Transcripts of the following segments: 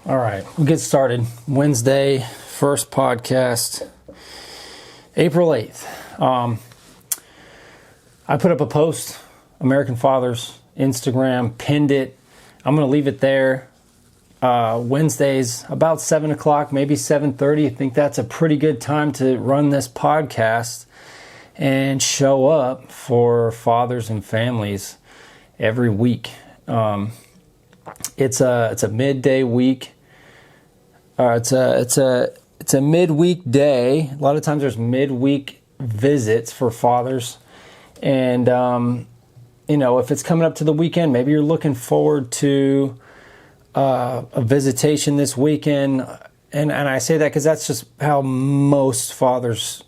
All right, we'll get started. Wednesday, first podcast, April 8th. I put up a post, American Fathers, Instagram, pinned it. I'm going to leave it there. Wednesdays, about 7 o'clock, maybe 7:30. I think that's a pretty good time to run this podcast and show up for fathers and families every week. It's a midday week. It's a midweek day. A lot of times there's midweek visits for fathers, and if it's coming up to the weekend, maybe you're looking forward to a visitation this weekend. And I say that because that's just how most fathers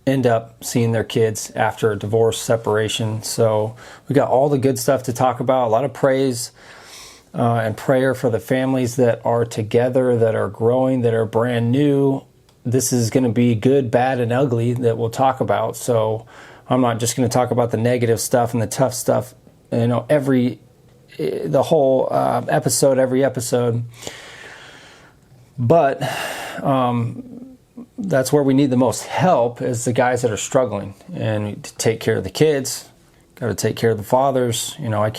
end up seeing their kids after a divorce, separation. So we got all the good stuff to talk about. A lot of praise and prayer for the families that are together, that are growing, that are brand new. This is going to be good, bad, and ugly that we'll talk about. So I'm not just going to talk about the negative stuff and the tough stuff, every episode. But that's where we need the most help, is the guys that are struggling, and to take care of the kids, got to take care of the fathers. I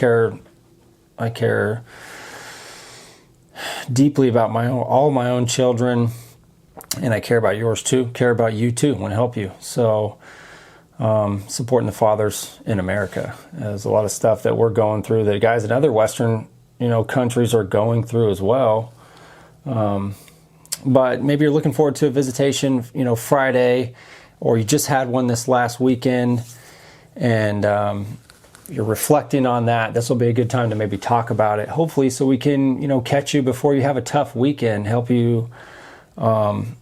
care deeply about all my own children, and I care about yours too. Care about you too. Want to help you. So supporting the fathers in America. There's a lot of stuff that we're going through that guys in other Western countries are going through as well. But maybe you're looking forward to a visitation, Friday, or you just had one this last weekend, and you're reflecting on that. This will be a good time to maybe talk about it, hopefully, so we can, catch you before you have a tough weekend, help you, plan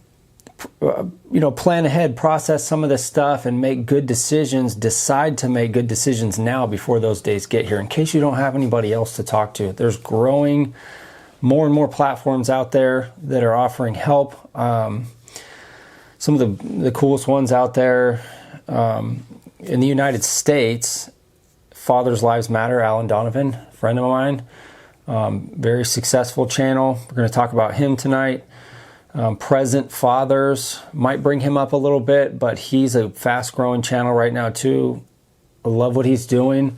ahead, process some of this stuff, and make good decisions, decide to make good decisions now before those days get here, in case you don't have anybody else to talk to. There's growing more and more platforms out there that are offering help. Some of the coolest ones out there in the United States, Fathers Lives Matter, Alan Donovan, a friend of mine, very successful channel. We're going to talk about him tonight. Present Fathers, might bring him up a little bit, but he's a fast growing channel right now too. I love what he's doing.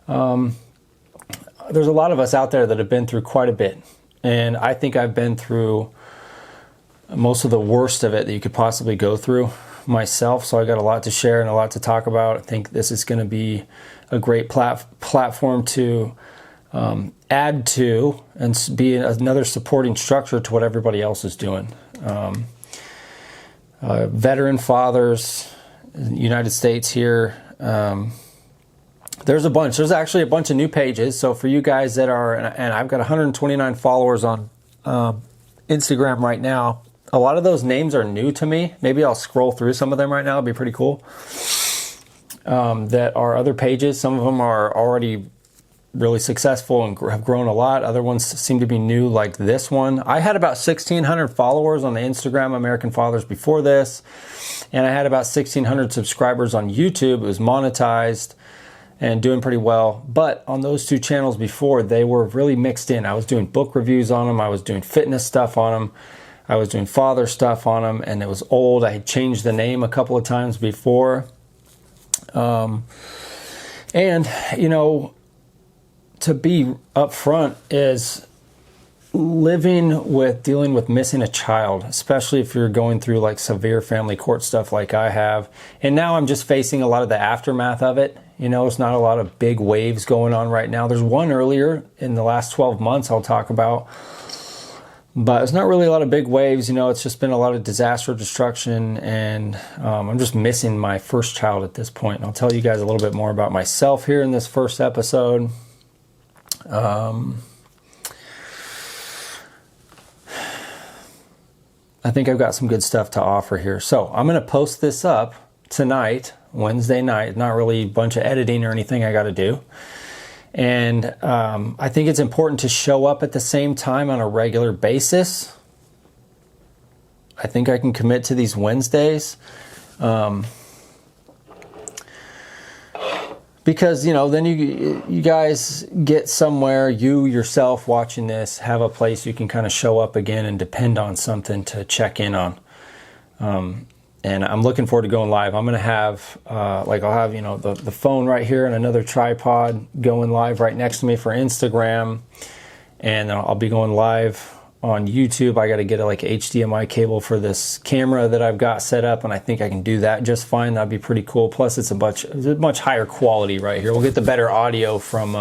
There's a lot of us out there that have been through quite a bit, and I think I've been through most of the worst of it that you could possibly go through myself, so I got a lot to share and a lot to talk about. I think this is going to be a great platform to add to and be another supporting structure to what everybody else is doing. Veteran fathers in the United States here. There's a bunch. There's actually a bunch of new pages. So for you guys that are, and I've got 129 followers on Instagram right now. A lot of those names are new to me. Maybe I'll scroll through some of them right now. It'd be pretty cool. That are other pages. Some of them are already really successful and have grown a lot. Other ones seem to be new, like this one. I had about 1,600 followers on the Instagram American Fathers before this, and I had about 1,600 subscribers on YouTube. It was monetized and doing pretty well. But on those two channels before, they were really mixed in. I was doing book reviews on them. I was doing fitness stuff on them. I was doing father stuff on them, and it was old. I had changed the name a couple of times before. To be upfront, is dealing with missing a child, especially if you're going through like severe family court stuff like I have. And now I'm just facing a lot of the aftermath of it. It's not a lot of big waves going on right now. There's one earlier in the last 12 months I'll talk about, but it's not really a lot of big waves. It's just been a lot of disaster, destruction, and I'm just missing my first child at this point. And I'll tell you guys a little bit more about myself here in this first episode. I think I've got some good stuff to offer here. So I'm going to post this up tonight, Wednesday night. Not really a bunch of editing or anything I got to do. And I think it's important to show up at the same time on a regular basis. I think I can commit to these Wednesdays. because then you guys get somewhere, you yourself watching this have a place you can kind of show up again and depend on something to check in on. And I'm looking forward to going live. I'm going to have, I'll have, the phone right here and another tripod going live right next to me for Instagram. And I'll be going live on YouTube. I got to get a HDMI cable for this camera that I've got set up, and I think I can do that just fine. That'd be pretty cool. Plus, it's a much higher quality right here. We'll get the better audio from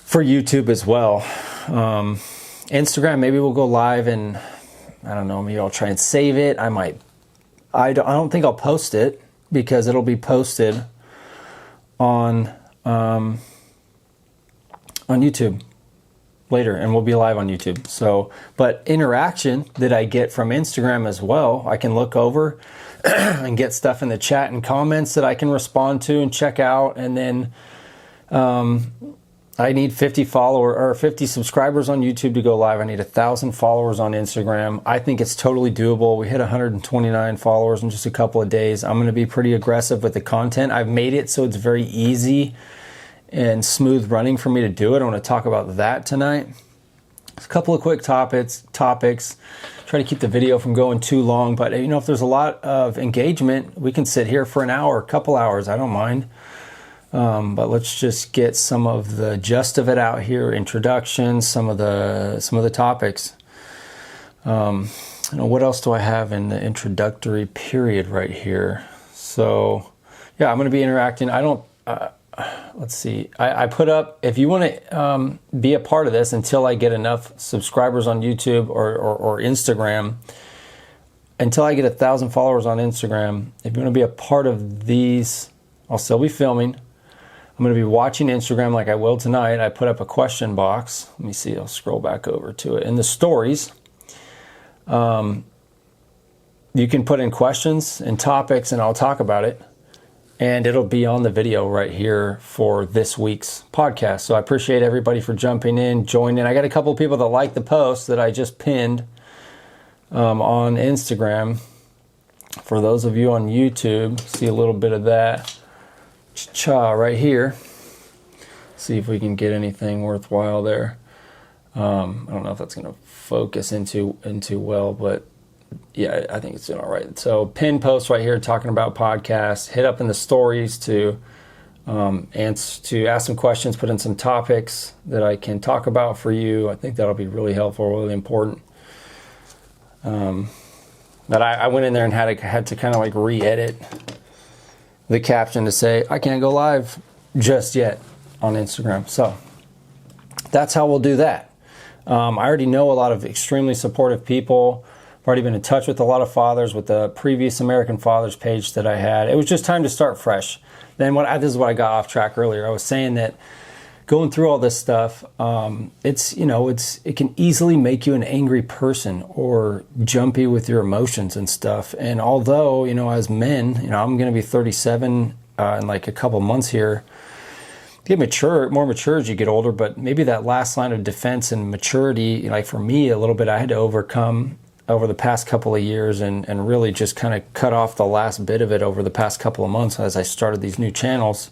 for YouTube as well. Instagram, maybe we'll go live, and I don't know. Maybe I'll try and save it. I don't think I'll post it because it'll be posted on YouTube later, and we'll be live on YouTube. So, but interaction that I get from Instagram as well, I can look over and get stuff in the chat and comments that I can respond to and check out. And then I need 50 subscribers on YouTube to go live. I need 1,000 followers on Instagram. I think it's totally doable. We hit 129 followers in just a couple of days. I'm going to be pretty aggressive with the content. I've made it so it's very easy and smooth running for me to do it. I want to talk about that tonight. A couple of quick topics. Try to keep the video from going too long, but if there's a lot of engagement, we can sit here for an hour, a couple hours. I don't mind. But let's just get some of the gist of it out here. Introduction, some of the topics. What else do I have in the introductory period right here? So, yeah, I'm going to be interacting. Let's see. I put up, if you want to be a part of this until I get enough subscribers on YouTube or Instagram, until I get 1,000 followers on Instagram, if you want to be a part of these, I'll still be filming. I'm going to be watching Instagram like I will tonight. I put up a question box. Let me see. I'll scroll back over to it. In the stories, you can put in questions and topics, and I'll talk about it. And it'll be on the video right here for this week's podcast. So I appreciate everybody for jumping in, joining. I got a couple of people that like the post that I just pinned on Instagram. For those of you on YouTube, see a little bit of that right here. See if we can get anything worthwhile there. I don't know if that's going to focus into well, but yeah, I think it's doing all right. So pin post right here talking about podcasts. Hit up in the stories to ask some questions, put in some topics that I can talk about for you. I think that'll be really helpful, really important. But I went in there and had to kind of re-edit the caption to say I can't go live just yet on Instagram. So that's how we'll do that. I already know a lot of extremely supportive people. I've already been in touch with a lot of fathers with the previous American Fathers page that I had. It was just time to start fresh. Then this is what I got off track earlier. I was saying that going through all this stuff, it can easily make you an angry person or jumpy with your emotions and stuff. And although, as men, I'm going to be 37 in a couple months here. You get more mature as you get older, but maybe that last line of defense and maturity, for me a little bit, I had to overcome over the past couple of years and really just kind of cut off the last bit of it over the past couple of months as I started these new channels,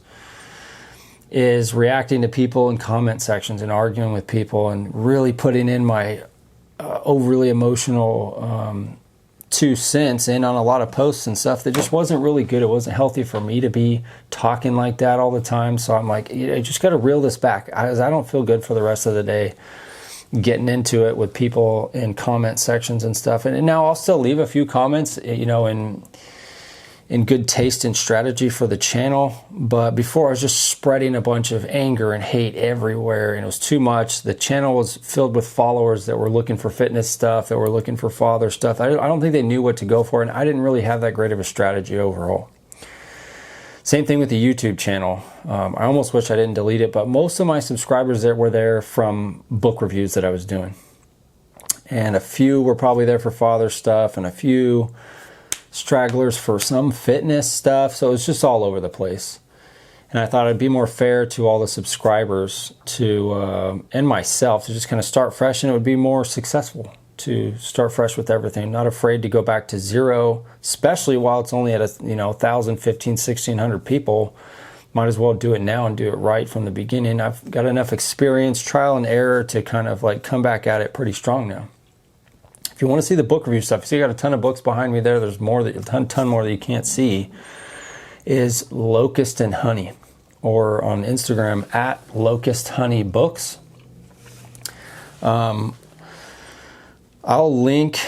is reacting to people in comment sections and arguing with people and really putting in my overly emotional 2 cents in on a lot of posts and stuff that just wasn't really good. It wasn't healthy for me to be talking like that all the time. So I'm like, you just got to reel this back. I don't feel good for the rest of the day getting into it with people in comment sections and stuff. And now I'll still leave a few comments, in good taste and strategy for the channel. But before, I was just spreading a bunch of anger and hate everywhere, and it was too much. The channel was filled with followers that were looking for fitness stuff, that were looking for father stuff. I don't think they knew what to go for, and I didn't really have that great of a strategy overall. Same thing with the YouTube channel. I almost wish I didn't delete it, but most of my subscribers were there from book reviews that I was doing. And a few were probably there for father stuff, and a few stragglers for some fitness stuff. So it was just all over the place. And I thought it'd be more fair to all the subscribers and myself to just kind of start fresh, and it would be more successful to start fresh with everything. Not afraid to go back to zero, especially while it's only at 1,000, 1,500, 1,600 people. might as well do it now and do it right from the beginning. I've got enough experience, trial and error, to kind of like come back at it pretty strong now. If you want to see the book review stuff, see I got a ton of books behind me there. There's more, a ton more that you can't see. Is Locust and Honey, or on Instagram at Locust Honey Books. I'll link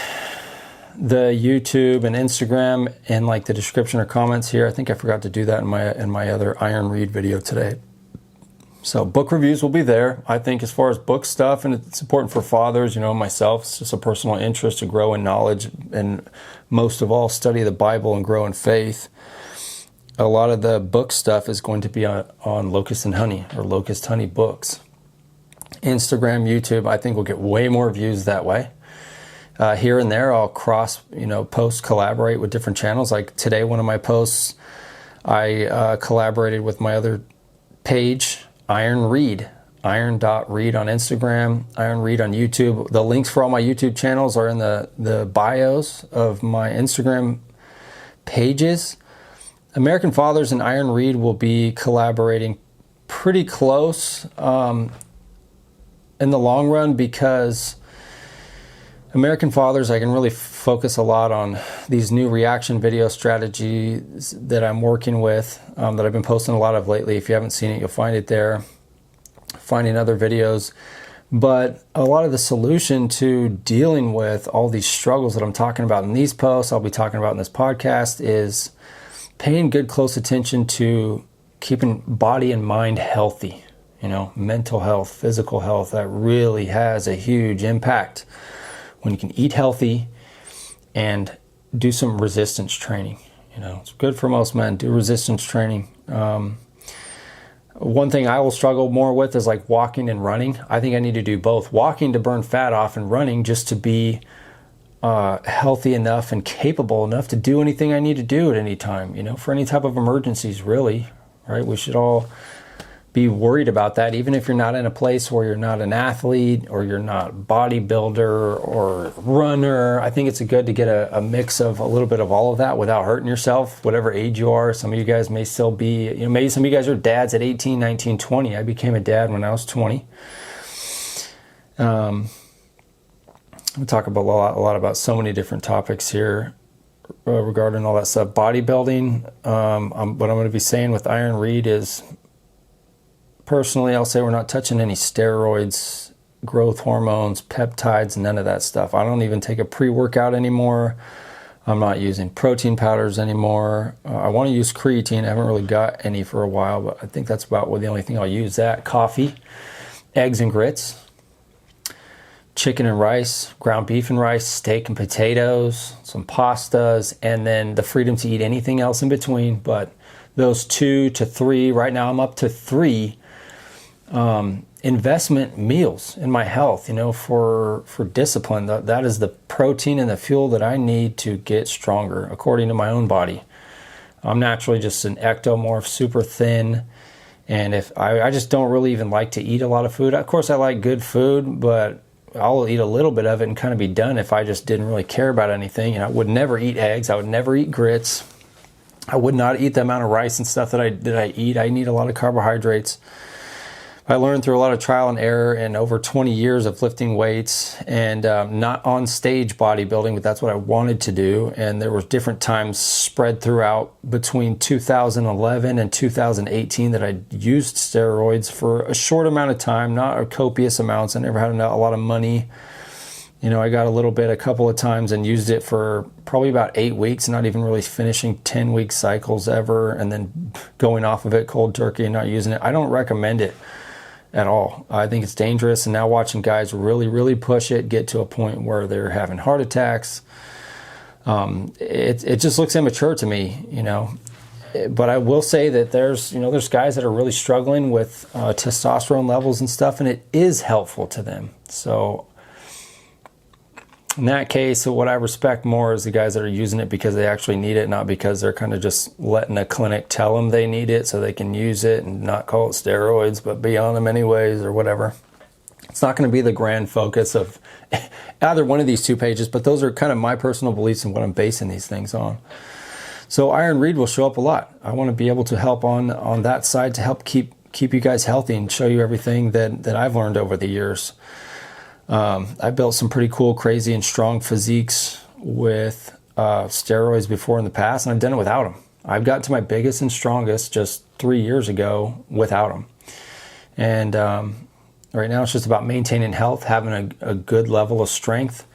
the YouTube and Instagram in like the description or comments here. I think I forgot to do that in my other Iron Read video today. So book reviews will be there. I think as far as book stuff, and it's important for fathers, myself, it's just a personal interest to grow in knowledge, and most of all, study the Bible and grow in faith. A lot of the book stuff is going to be on Locust and Honey, or Locust Honey Books. Instagram, YouTube, I think we'll get way more views that way. Here and there, I'll post, collaborate with different channels. Like today, one of my posts, I collaborated with my other page, Iron Read, iron.read on Instagram, Iron Read on YouTube. The links for all my YouTube channels are in the bios of my Instagram pages. American Fathers and Iron Read will be collaborating pretty close in the long run, because American Fathers, I can really focus a lot on these new reaction video strategies that I'm working with, that I've been posting a lot of lately. If you haven't seen it, you'll find it there. Finding other videos. But a lot of the solution to dealing with all these struggles that I'm talking about in these posts, I'll be talking about in this podcast, is paying good close attention to keeping body and mind healthy. Mental health, physical health, that really has a huge impact when you can eat healthy and do some resistance training. It's good for most men. Do resistance training. One thing I will struggle more with is like walking and running. I think I need to do both. Walking to burn fat off, and running just to be healthy enough and capable enough to do anything I need to do at any time, for any type of emergencies, really, right? We should all be worried about that, even if you're not in a place where you're not an athlete or you're not bodybuilder or runner. I think it's good to get a mix of a little bit of all of that without hurting yourself, whatever age you are. Some of you guys may still be, maybe some of you guys are dads at 18, 19, 20. I became a dad when I was 20. We'll talk about a lot about so many different topics here regarding all that stuff. Bodybuilding, what I'm going to be saying with Iron Read is, personally, I'll say we're not touching any steroids, growth hormones, peptides, none of that stuff. I don't even take a pre-workout anymore. I'm not using protein powders anymore. I want to use creatine. I haven't really got any for a while, but I think that's about the only thing I'll use. That, coffee, eggs and grits, chicken and rice, ground beef and rice, steak and potatoes, some pastas, and then the freedom to eat anything else in between. But those 2 to 3, right now I'm up to 3 investment meals in my health, for discipline. That is the protein and the fuel that I need to get stronger, according to my own body. I'm naturally just an ectomorph, super thin, and if I just don't really even like to eat a lot of food. Of course, I like good food, but I'll eat a little bit of it and kind of be done if I just didn't really care about anything. I would never eat eggs. I would never eat grits. I would not eat the amount of rice and stuff that I eat. I need a lot of carbohydrates. I learned through a lot of trial and error and over 20 years of lifting weights and not on stage bodybuilding, but that's what I wanted to do. And there were different times spread throughout between 2011 and 2018 that I used steroids for a short amount of time, not copious amounts. I never had a lot of money. I got a couple of times and used it for probably about 8 weeks, not even really finishing 10-week cycles ever, and then going off of it cold turkey and not using it. I don't recommend it at all. I think it's dangerous, and now watching guys really, really push it, get to a point where they're having heart attacks, it just looks immature to me, But I will say that there's guys that are really struggling with testosterone levels and stuff, and it is helpful to them. So in that case, what I respect more is the guys that are using it because they actually need it, not because they're kind of just letting a clinic tell them they need it so they can use it and not call it steroids, but be on them anyways or whatever. It's not going to be the grand focus of either one of these 2 pages, but those are kind of my personal beliefs and what I'm basing these things on. So Iron Reed will show up a lot. I want to be able to help on that side to help keep you guys healthy and show you everything that I've learned over the years. I built some pretty cool, crazy, and strong physiques with steroids before in the past, and I've done it without them. I've got to my biggest and strongest just 3 years ago without them. And right now it's just about maintaining health, having a good level of strength,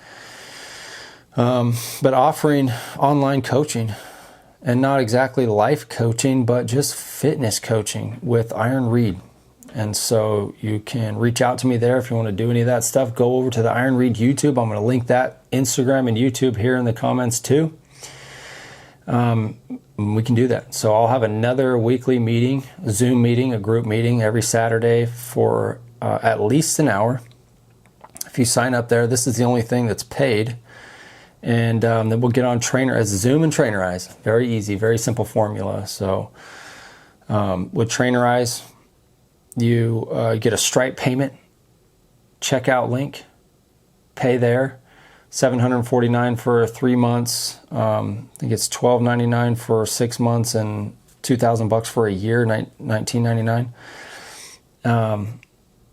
but offering online coaching, and not exactly life coaching, but just fitness coaching with Iron Reed. And so you can reach out to me there if you want to do any of that stuff. Go over to the Iron Reed YouTube. I'm going to link that Instagram and YouTube here in the comments too. We can do that. So I'll have another weekly meeting, a Zoom meeting, a group meeting every Saturday for at least an hour. If you sign up there, this is the only thing that's paid. And then we'll get on Zoom and Trainerize. Very easy, very simple formula. So with Trainerize, you get a Stripe payment, checkout link, pay there, $749 for 3 months. I think it's $12.99 for 6 months and $2,000 for a year, $19.99.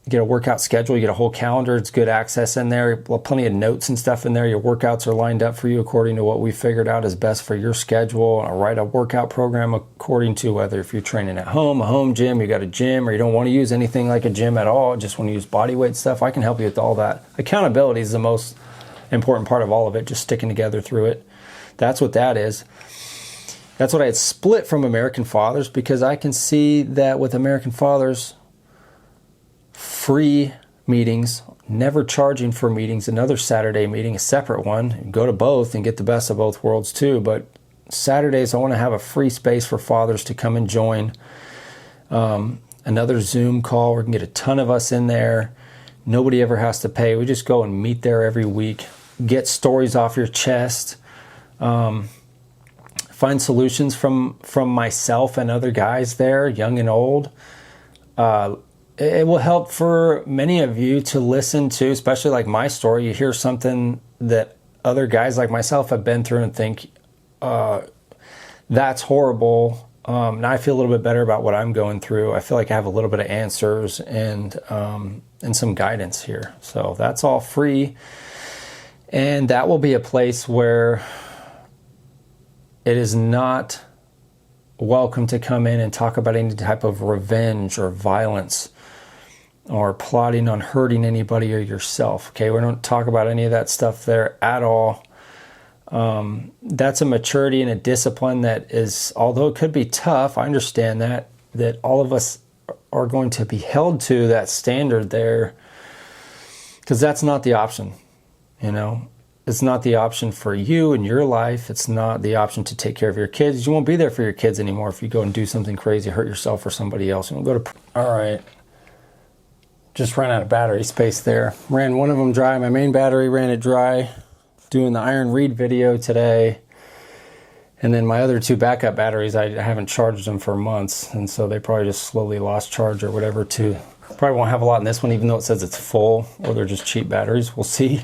You get a workout schedule, you get a whole calendar. It's good access in there, plenty of notes and stuff in there. Your workouts are lined up for you according to what we figured out is best for your schedule. I'll write a workout program according to whether if you're training at home, a home gym, you got a gym, or you don't want to use anything like a gym at all, just want to use body weight stuff. I can help you with all that. Accountability is the most important part of all of it, just sticking together through it. That's what that is. That's what I had split from American Fathers, because I can see that with American Fathers, free meetings, never charging for meetings, another Saturday meeting, a separate one. Go to both and get the best of both worlds too. But Saturdays, I want to have a free space for fathers to come and join. Another Zoom call. We can get a ton of us in there. Nobody ever has to pay. We just go and meet there every week. Get stories off your chest. Find solutions from myself and other guys there, young and old. It will help for many of you to listen to, especially like my story. You hear something that other guys like myself have been through and think, that's horrible. Now I feel a little bit better about what I'm going through. I feel like I have a little bit of answers and some guidance here. So that's all free. And that will be a place where it is not welcome to come in and talk about any type of revenge or violence or plotting on hurting anybody or yourself. Okay, we don't talk about any of that stuff there at all. That's a maturity and a discipline that is, although it could be tough, I understand that all of us are going to be held to that standard there, because that's not the option. You know, it's not the option for you in your life. It's not the option to take care of your kids. You won't be there for your kids anymore if you go and do something crazy, hurt yourself or somebody else. You won't go to. All right. Just ran out of battery space there. Ran one of them dry. My main battery ran it dry. Doing the Iron Reed video today. And then my other two backup batteries, I haven't charged them for months. And so they probably just slowly lost charge or whatever too. Probably won't have a lot in this one, even though it says it's full, or they're just cheap batteries. We'll see.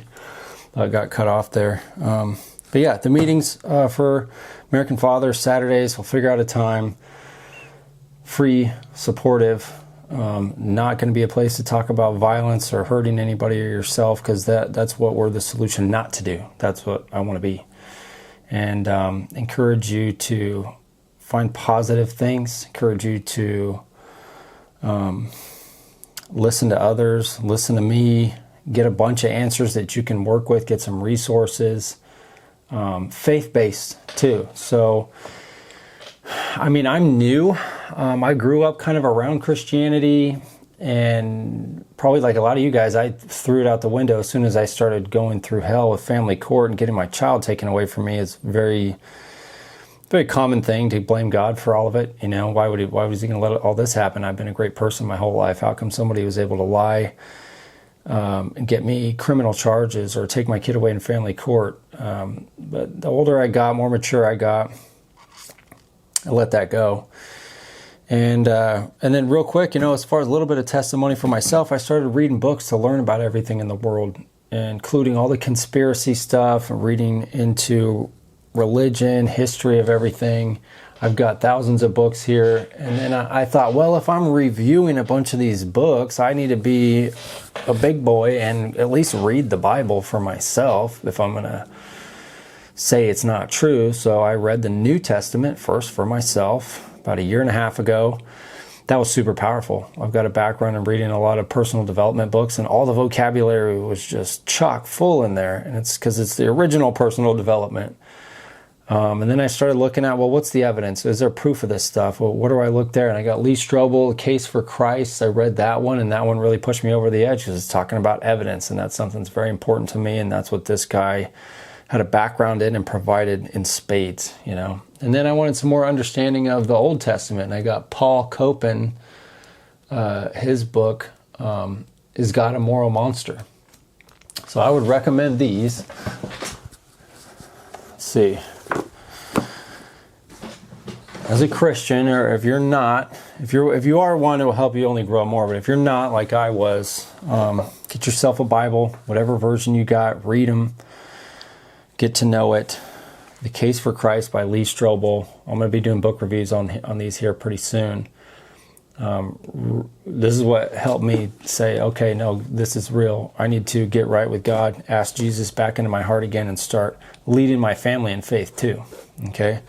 Got cut off there. But yeah, the meetings for American Fathers, Saturdays, we'll figure out a time. Free, supportive. Not going to be a place to talk about violence or hurting anybody or yourself, because that's what we're the solution not to do. That's what I want to be. And encourage you to find positive things, encourage you to listen to others, listen to me, get a bunch of answers that you can work with, get some resources, faith-based too. So, I mean, I'm new. I grew up kind of around Christianity, and probably like a lot of you guys, I threw it out the window as soon as I started going through hell with family court and getting my child taken away from me. It's very common thing to blame God for all of it. You know, why was he going to let all this happen? I've been a great person my whole life. How come somebody was able to lie and get me criminal charges or take my kid away in family court? But the older I got, more mature I got, I let that go. And then real quick, you know, as far as a little bit of testimony for myself, I started reading books to learn about everything in the world, including all the conspiracy stuff, and reading into religion, history of everything. I've got thousands of books here. And then I thought, well, if I'm reviewing a bunch of these books, I need to be a big boy and at least read the Bible for myself if I'm going to say it's not true. So I read the New Testament first for myself about a year and a half ago. That was super powerful. I've got a background in reading a lot of personal development books, and all the vocabulary was just chock full in there. And it's because it's the original personal development. And then I started looking at, well, what's the evidence? Is there proof of this stuff? Well, what do I look there? And I got Lee Strobel, Case for Christ. I read that one, and that one really pushed me over the edge because it's talking about evidence, and that's something that's very important to me, and that's what this guy had a background in and provided in spades, you know. And then I wanted some more understanding of the Old Testament, and I got Paul Copan, his book, Is God a Moral Monster? So I would recommend these. Let's see. As a Christian, or if you're not, if you are one, it will help you only grow more. But if you're not, like I was, get yourself a Bible, whatever version you got, read them, get to know it. The Case for Christ by Lee Strobel. I'm going to be doing book reviews on these here pretty soon. This is what helped me say, okay, no, this is real. I need to get right with God, ask Jesus back into my heart again, and start leading my family in faith too. Okay.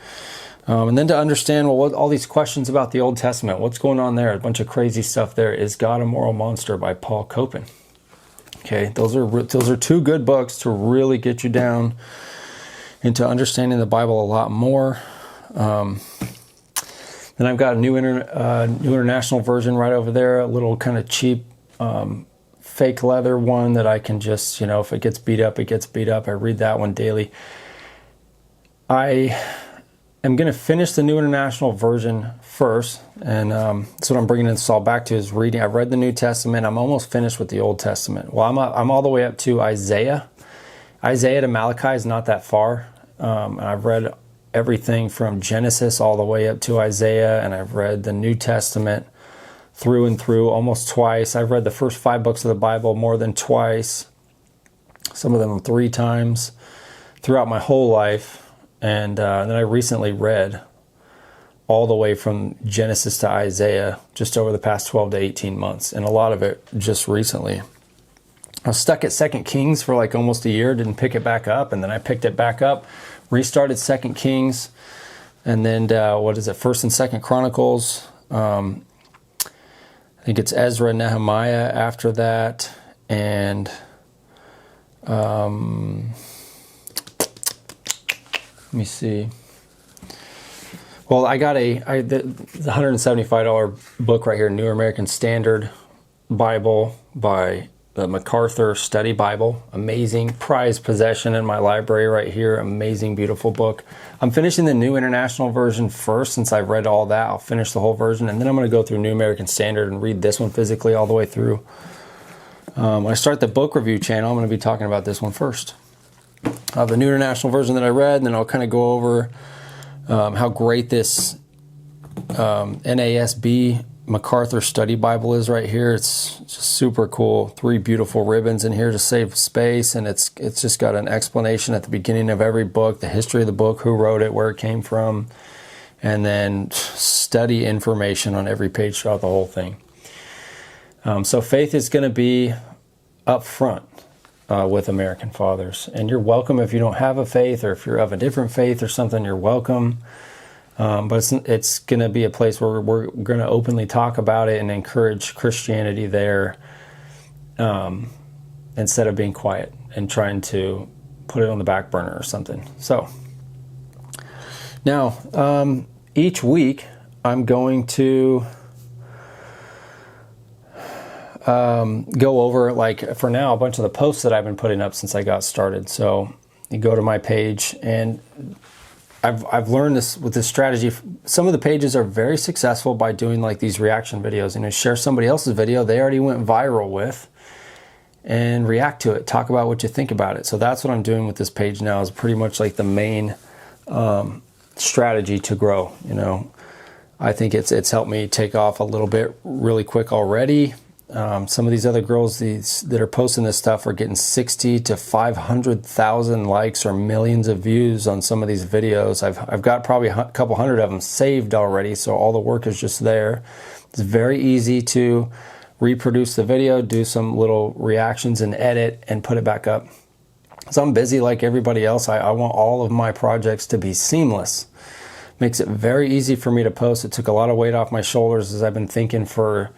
And then to understand, well, what all these questions about the Old Testament, what's going on there? A bunch of crazy stuff there. Is God a Moral Monster by Paul Copan. Okay, those are two good books to really get you down into understanding the Bible a lot more. Then I've got a new international version right over there, a little kind of cheap fake leather one that I can just, if it gets beat up, it gets beat up. I read that one daily. I'm going to finish the New International Version first, and that's what I'm bringing this all back to, is reading. I've read the New Testament. I'm almost finished with the Old Testament. Well, I'm all the way up to Isaiah. Isaiah to Malachi is not that far. And I've read everything from Genesis all the way up to Isaiah, and I've read the New Testament through and through almost twice. I've read the first 5 books of the Bible more than twice, some of them 3 times throughout my whole life. And then I recently read all the way from Genesis to Isaiah just over the past 12 to 18 months, and a lot of it just recently. I was stuck at 2 Kings for like almost a year, didn't pick it back up, and then I picked it back up, restarted 2 Kings, and then 1st and 2nd Chronicles. I think it's Ezra and Nehemiah after that, and let me see. Well, I got the $175 book right here, New American Standard Bible by the MacArthur Study Bible. Amazing, prized possession in my library right here. Amazing, beautiful book. I'm finishing the New International Version first, since I've read all that. I'll finish the whole version, and then I'm going to go through New American Standard and read this one physically all the way through. When I start the book review channel, I'm going to be talking about this one first. The New International Version that I read, and then I'll kind of go over how great this NASB MacArthur Study Bible is right here. It's just super cool. 3 beautiful ribbons in here to save space, and it's just got an explanation at the beginning of every book, the history of the book, who wrote it, where it came from, and then study information on every page throughout the whole thing. So faith is going to be up front with American Fathers. And you're welcome if you don't have a faith, or if you're of a different faith or something, you're welcome. But it's going to be a place where we're going to openly talk about it and encourage Christianity there, instead of being quiet and trying to put it on the back burner or something. So now, each week I'm going to go over, like for now, a bunch of the posts that I've been putting up since I got started. So you go to my page, and I've learned this with this strategy. Some of the pages are very successful by doing like these reaction videos, and share somebody else's video they already went viral with, and react to it, talk about what you think about it. So that's what I'm doing with this page now, is pretty much like the main strategy to grow. I think it's helped me take off a little bit really quick already. Some of these other girls that are posting this stuff are getting 60 to 500,000 likes or millions of views on some of these videos. I've got probably a couple hundred of them saved already, so all the work is just there. It's very easy to reproduce the video, do some little reactions and edit and put it back up. So I'm busy like everybody else. I want all of my projects to be seamless. Makes it very easy for me to post. It took a lot of weight off my shoulders as I've been thinking for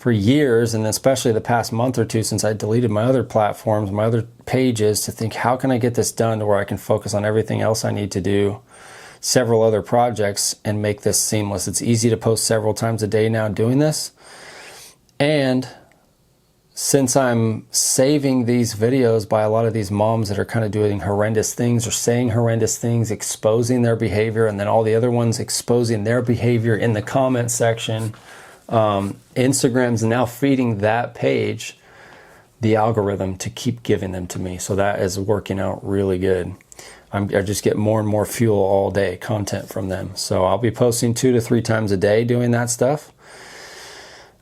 years, and especially the past month or two since I deleted my other platforms, my other pages, to think, how can I get this done to where I can focus on everything else I need to do, several other projects, and make this seamless. It's easy to post several times a day now doing this. And since I'm saving these videos by a lot of these moms that are kind of doing horrendous things or saying horrendous things, exposing their behavior, and then all the other ones exposing their behavior in the comment section, Instagram's now feeding that page the algorithm to keep giving them to me. So that is working out really good. I just get more and more fuel all day, content from them. So I'll be posting 2 to 3 times a day doing that stuff.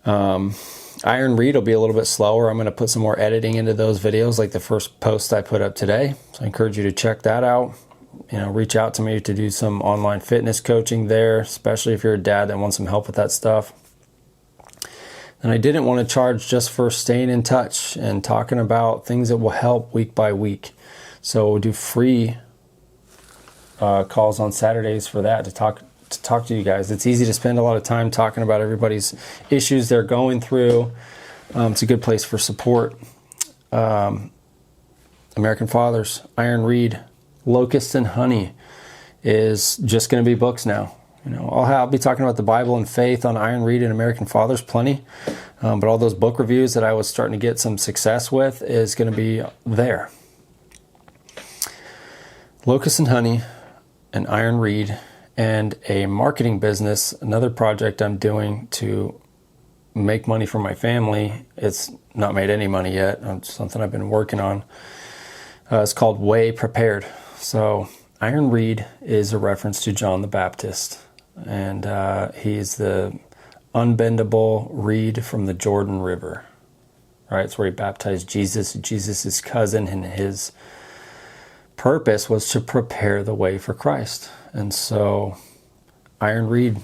Iron Read will be a little bit slower. I'm going to put some more editing into those videos, like the first post I put up today. So I encourage you to check that out. Reach out to me to do some online fitness coaching there, especially if you're a dad that wants some help with that stuff. And I didn't want to charge just for staying in touch and talking about things that will help week by week. So we'll do free calls on Saturdays for that, to talk to you guys. It's easy to spend a lot of time talking about everybody's issues they're going through. It's a good place for support. American Fathers, Iron Read, Locusts and Honey is just going to be books now. I'll be talking about the Bible and faith on Iron Read and American Fathers plenty, but all those book reviews that I was starting to get some success with is going to be there. Locusts and Honey and Iron Read, and a marketing business, another project I'm doing to make money for my family. It's not made any money yet. It's something I've been working on. It's called Way Prepared. So Iron Read is a reference to John the Baptist, and he's the unbendable reed from the Jordan River. Right, it's where he baptized Jesus. Jesus' cousin, and his purpose was to prepare the way for Christ. And so Iron Read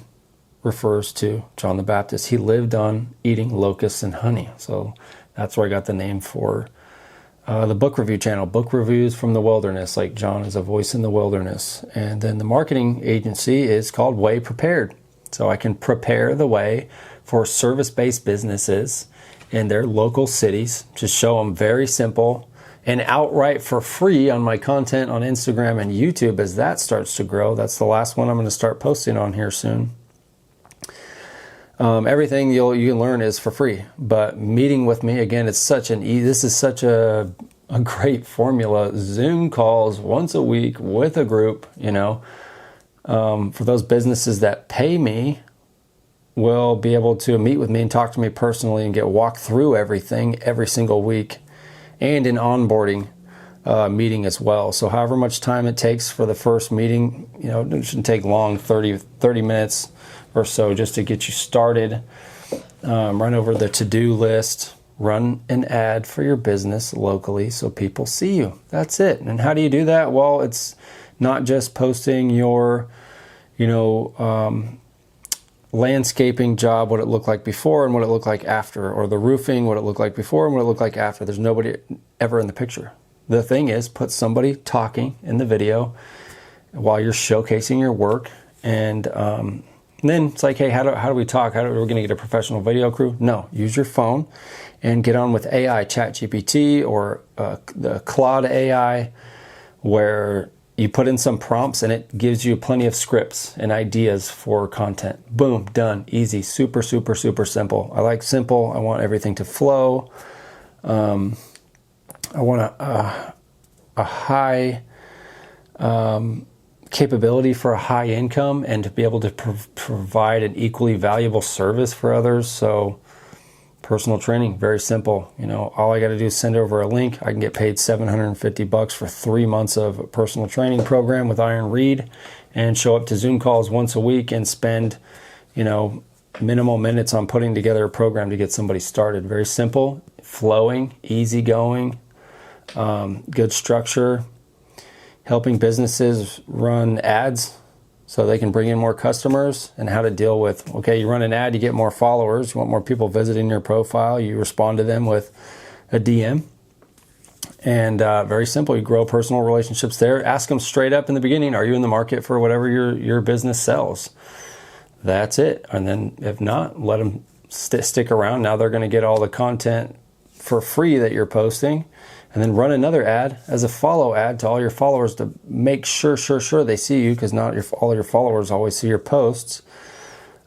refers to John the Baptist. He lived on eating locusts and honey. So that's where I got the name for the book review channel, Book Reviews from the Wilderness, like John is a voice in the wilderness. And then the marketing agency is called Way Prepared. So I can prepare the way for service-based businesses in their local cities, to show them very simple and outright for free on my content on Instagram and YouTube as that starts to grow. That's the last one I'm going to start posting on here soon. Everything you can learn is for free, but meeting with me, again, it's this is such a great formula. Zoom calls once a week with a group, for those businesses that pay me, will be able to meet with me and talk to me personally and get walked through everything every single week, and an onboarding meeting as well. So however much time it takes for the first meeting, it shouldn't take long, 30 minutes or so, just to get you started. Run over the to-do list, run an ad for your business locally so people see you. That's it. And how do you do that? Well, it's not just posting your, landscaping job, what it looked like before and what it looked like after, or the roofing, what it looked like before and what it looked like after. There's nobody ever in the picture. The thing is, put somebody talking in the video while you're showcasing your work, and then it's like, hey, how do we talk? Are we going to get a professional video crew? No, use your phone and get on with AI, ChatGPT, or the Claude AI, where you put in some prompts and it gives you plenty of scripts and ideas for content. Boom, done, easy, super, super, super simple. I like simple. I want everything to flow. I want a high capability for a high income, and to be able to provide an equally valuable service for others. So personal training, very simple. All I got to do is send over a link. I can get paid $750 for 3 months of a personal training program with Iron Read, and show up to Zoom calls once a week and spend, minimal minutes on putting together a program to get somebody started. Very simple, flowing, easygoing, good structure, helping businesses run ads so they can bring in more customers, and how to deal with, okay, you run an ad, you get more followers, you want more people visiting your profile, you respond to them with a DM. And very simple, you grow personal relationships there. Ask them straight up in the beginning, are you in the market for whatever your business sells? That's it. And then if not, let them stick around. Now they're going to get all the content for free that you're posting. And then run another ad as a follow ad to all your followers to make sure they see you, because not all your followers always see your posts.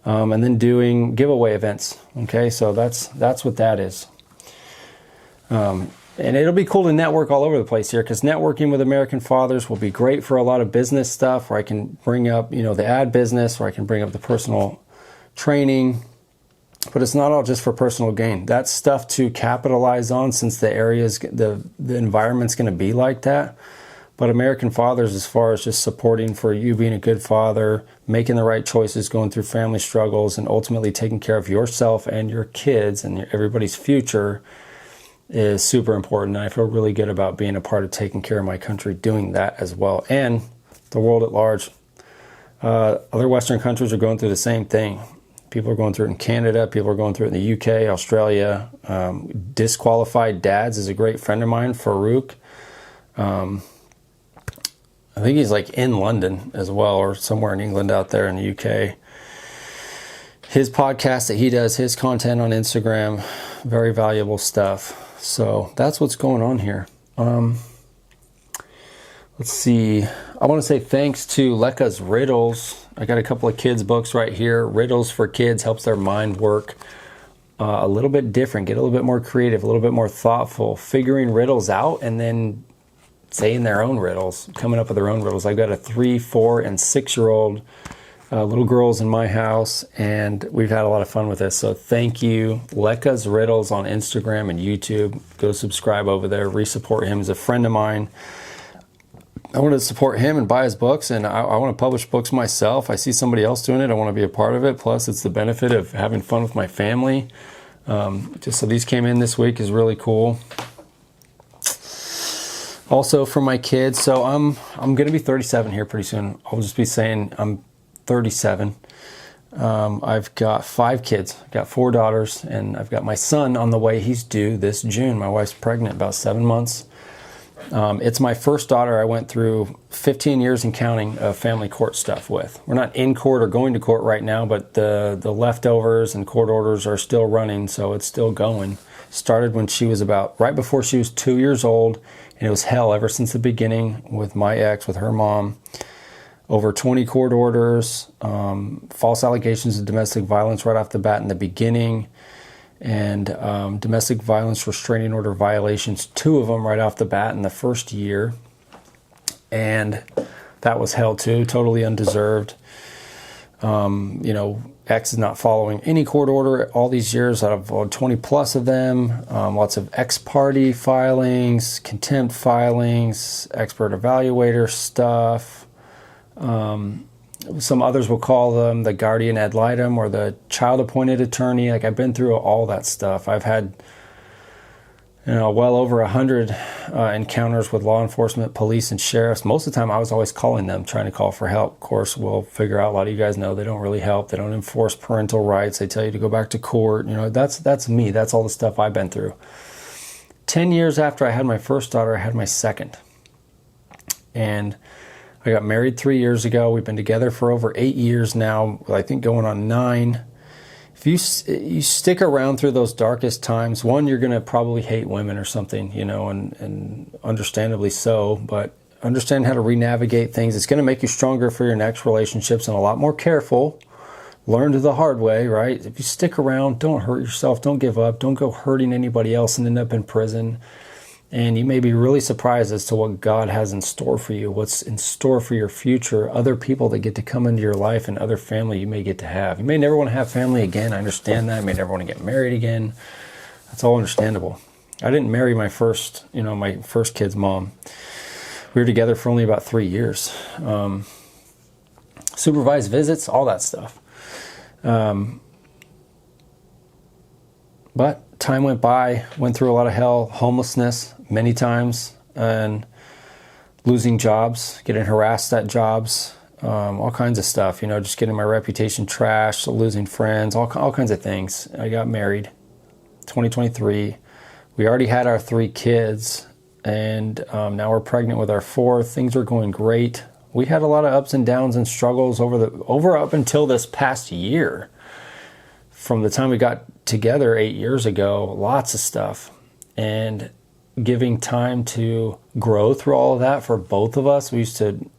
And then doing giveaway events. Okay, so that's what that is. And it'll be cool to network all over the place here, because networking with American Fathers will be great for a lot of business stuff, where I can bring up, the ad business, where I can bring up the personal training. But it's not all just for personal gain. That's stuff to capitalize on, since the environment's going to be like that. But American Fathers, as far as just supporting for you being a good father, making the right choices, going through family struggles, and ultimately taking care of yourself and your kids and everybody's future, is super important. And I feel really good about being a part of taking care of my country, doing that as well, and the world at large. Other Western countries are going through the same thing. People are going through it in Canada. People are going through it in the UK, Australia. Disqualified Dads is a great friend of mine, Farouk. I think he's like in London as well, or somewhere in England out there in the UK. His podcast that he does, his content on Instagram, very valuable stuff. So that's what's going on here. Let's see. I want to say thanks to Lekka's Riddles. I got a couple of kids' books right here. Riddles for Kids helps their mind work a little bit different, get a little bit more creative, a little bit more thoughtful, figuring riddles out and then saying their own riddles, coming up with their own riddles. I've got a 3, 4, and 6-year-old little girls in my house, and we've had a lot of fun with this. So thank you. Lekka's Riddles on Instagram and YouTube. Go subscribe over there. Re-support him. He's a friend of mine. I want to support him and buy his books, and I want to publish books myself. I see somebody else doing it. I want to be a part of it. Plus, it's the benefit of having fun with my family. Just so these came in this week is really cool. Also for my kids, so I'm going to be 37 here pretty soon. I'll just be saying I'm 37. I've got 5 kids. I've got 4 daughters, and I've got my son on the way. He's due this June. My wife's pregnant, about 7 months. It's my first daughter I went through 15 years and counting of family court stuff with. We're not in court or going to court right now, but the leftovers and court orders are still running, so it's still going. Started when she was right before she was 2 years old, and it was hell ever since the beginning with my ex, with her mom. Over 20 court orders, false allegations of domestic violence right off the bat in the beginning, and domestic violence restraining order violations, 2 of them right off the bat in the first year. And that was hell too, totally undeserved. Ex is not following any court order all these years, out of 20 plus of them. Lots of ex-party filings, contempt filings, expert evaluator stuff. Some others will call them the guardian ad litem or the child appointed attorney. Like, I've been through all that stuff. I've had, well over 100 encounters with law enforcement, police, and sheriffs. Most of the time I was always calling them, trying to call for help. Of course, we'll figure out, a lot of you guys know they don't really help. They don't enforce parental rights. They tell you to go back to court. That's me. That's all the stuff I've been through. 10 years after I had my first daughter, I had my second. And I got married 3 years ago. We've been together for over 8 years now, I think going on 9. If you stick around through those darkest times, one, you're going to probably hate women or something, and understandably so, but understand how to re-navigate things. It's going to make you stronger for your next relationships and a lot more careful. Learn the hard way, right? If you stick around, don't hurt yourself, don't give up, don't go hurting anybody else and end up in prison. And you may be really surprised as to what God has in store for you, what's in store for your future, other people that get to come into your life, and other family you may get to have. You may never want to have family again. I understand that. You may never want to get married again. That's all understandable. I didn't marry my first kid's mom. We were together for only about 3 years. Supervised visits, all that stuff. But time went by, went through a lot of hell, homelessness many times, and losing jobs, getting harassed at jobs, all kinds of stuff, just getting my reputation trashed, losing friends, all kinds of things. I got married 2023. We already had our 3 kids, and now we're pregnant with our 4th. Things are going great. We had a lot of ups and downs and struggles up until this past year. From the time we got together 8 years ago, lots of stuff. And giving time to grow through all of that for both of us. We used to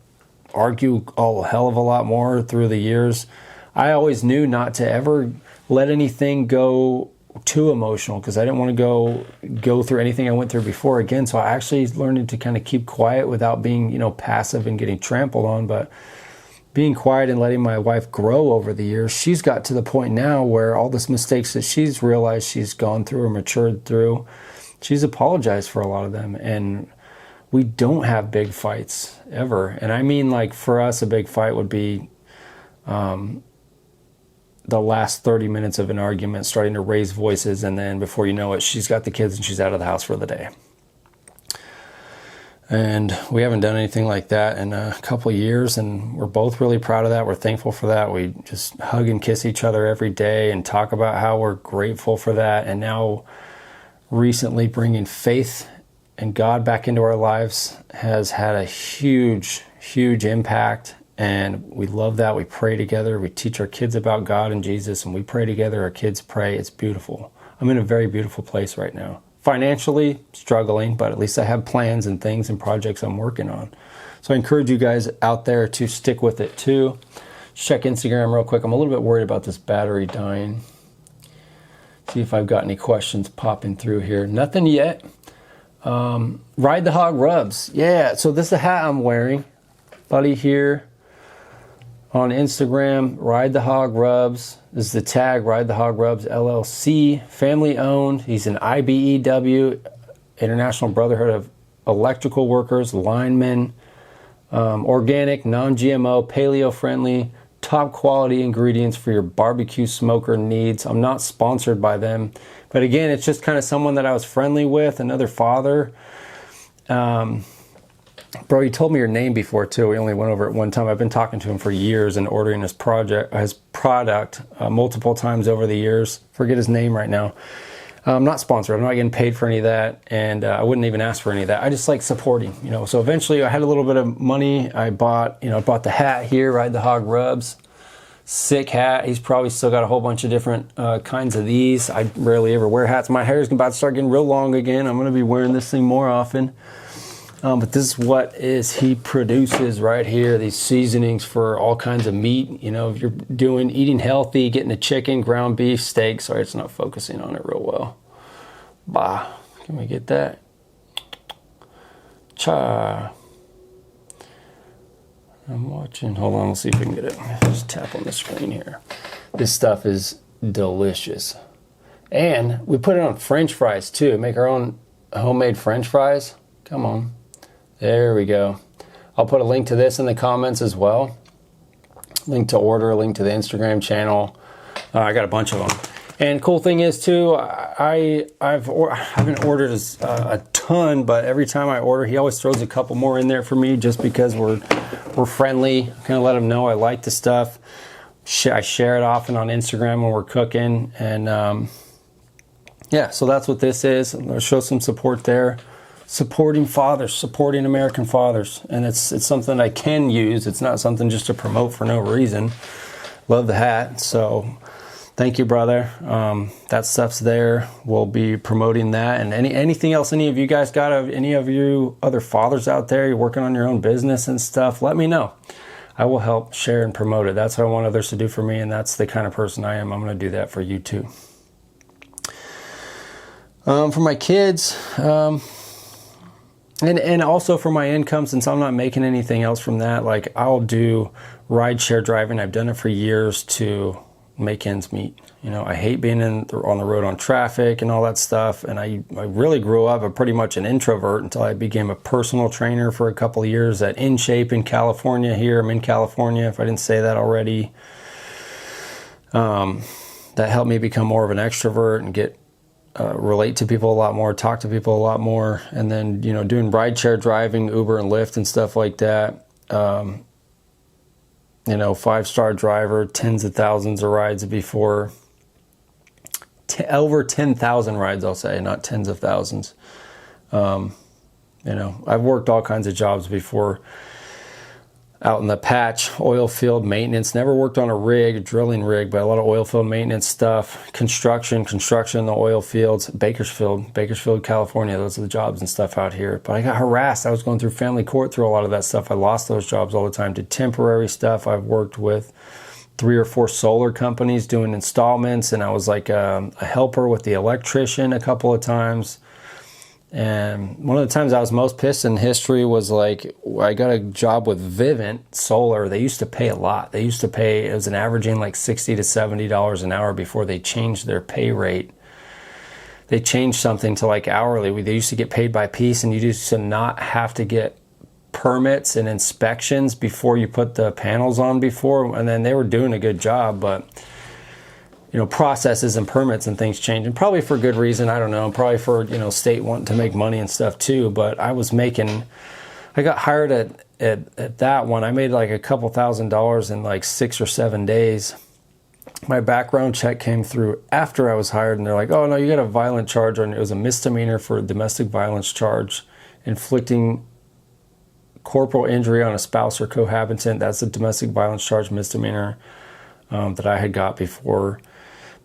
argue a hell of a lot more through the years. I always knew not to ever let anything go too emotional, because I didn't want to go through anything I went through before again. So I actually learned to kind of keep quiet without being, passive and getting trampled on, but being quiet and letting my wife grow over the years. She's got to the point now where all the mistakes that she's realized she's gone through or matured through, she's apologized for a lot of them. And we don't have big fights ever. And I mean, like, for us, a big fight would be the last 30 minutes of an argument, starting to raise voices, and then before you know it, she's got the kids and she's out of the house for the day. And we haven't done anything like that in a couple of years, and we're both really proud of that. We're thankful for that. We just hug and kiss each other every day and talk about how we're grateful for that. And now recently, bringing faith and God back into our lives has had a huge, huge impact. And we love that. We pray together. We teach our kids about God and Jesus, and we pray together. Our kids pray. It's beautiful. I'm in a very beautiful place right now. Financially struggling, but at least I have plans and things and projects I'm working on. So I encourage you guys out there to stick with it too. Check Instagram real quick. I'm a little bit worried about this battery dying. See if I've got any questions popping through here. Nothing yet. Ride the Hog Rubs. Yeah, so this is the hat I'm wearing. Buddy here on Instagram, Ride the Hog Rubs. This is the tag, Ride the Hog Rubs LLC, family owned. He's an IBEW, International Brotherhood of Electrical Workers, linemen, organic, non-GMO, paleo-friendly, top quality ingredients for your barbecue smoker needs. I'm not sponsored by them, but again, it's just kind of someone that I was friendly with, another father. Bro, you told me your name before too. We only went over it one time. I've been talking to him for years and ordering his product multiple times over the years. Forget his name right now. I'm not sponsored. I'm not getting paid for any of that, and I wouldn't even ask for any of that. I just like supporting, So eventually, I had a little bit of money. I bought the hat here, Ride the Hog Rubs. Sick hat. He's probably still got a whole bunch of different kinds of these. I rarely ever wear hats. My hair is about to start getting real long again. I'm going to be wearing this thing more often. But this is what he produces right here, these seasonings for all kinds of meat. If you're eating healthy, getting the chicken, ground beef, steak. Sorry, it's not focusing on it real well. Bah, can we get that? Cha. I'm watching. Hold on, we'll see if we can get it. Just tap on the screen here. This stuff is delicious. And we put it on French fries too. Make our own homemade French fries. Come on. There we go. I'll put a link to this in the comments as well. Link to order, link to the Instagram channel. I got a bunch of them. And cool thing is too, I haven't ordered a ton, but every time I order, he always throws a couple more in there for me, just because we're friendly. Kind of let him know I like the stuff. I share it often on Instagram when we're cooking, and yeah, so that's what this is. I'll show some support there. Supporting fathers, supporting American fathers, and it's something I can use. It's not something just to promote for no reason. Love the hat, so thank you, brother. That stuff's there. We'll be promoting that, and anything else any of you guys got, any of you other fathers out there, you're working on your own business and stuff, let me know. I will help share and promote it. That's what I want others to do for me, and that's the kind of person I am. I'm going to do that for you too. For my kids, and also for my income, since I'm not making anything else from that, like I'll do rideshare driving. I've done it for years to make ends meet. I hate being on the road on traffic and all that stuff. And I really grew up pretty much an introvert until I became a personal trainer for a couple of years at InShape in California here. I'm in California, if I didn't say that already. That helped me become more of an extrovert and get relate to people a lot more, talk to people a lot more, and then, you know, doing rideshare driving, Uber and Lyft and stuff like that. You know, 5-star driver, tens of thousands of rides before, over 10,000 rides, I'll say, not tens of thousands. You know, I've worked all kinds of jobs before, out in the patch, oil field maintenance, never worked on a rig, drilling rig, but a lot of oil field maintenance stuff, construction in the oil fields, Bakersfield, California. Those are the jobs and stuff out here. But I got harassed. I was going through family court through a lot of that stuff. I lost those jobs all the time. Did temporary stuff. I've worked with 3 or 4 solar companies doing installments, and I was like a helper with the electrician a couple of times. And one of the times I was most pissed in history was like, I got a job with Vivint Solar. They used to pay a lot. They used to pay, it was an averaging like $60 to $70 an hour before they changed their pay rate. They changed something to like hourly. They used to get paid by piece, and you used to not have to get permits and inspections before you put the panels on before. And then they were doing a good job, but you know, processes and permits and things change, and probably for good reason. I don't know, probably for, you know, state wanting to make money and stuff too. But I got hired at that one. I made like a couple $1,000s in like 6 or 7 days. My background check came through after I was hired, and they're like, oh no, you got a violent charge on you. It was a misdemeanor for a domestic violence charge, inflicting corporal injury on a spouse or cohabitant. That's a domestic violence charge misdemeanor that I had got before.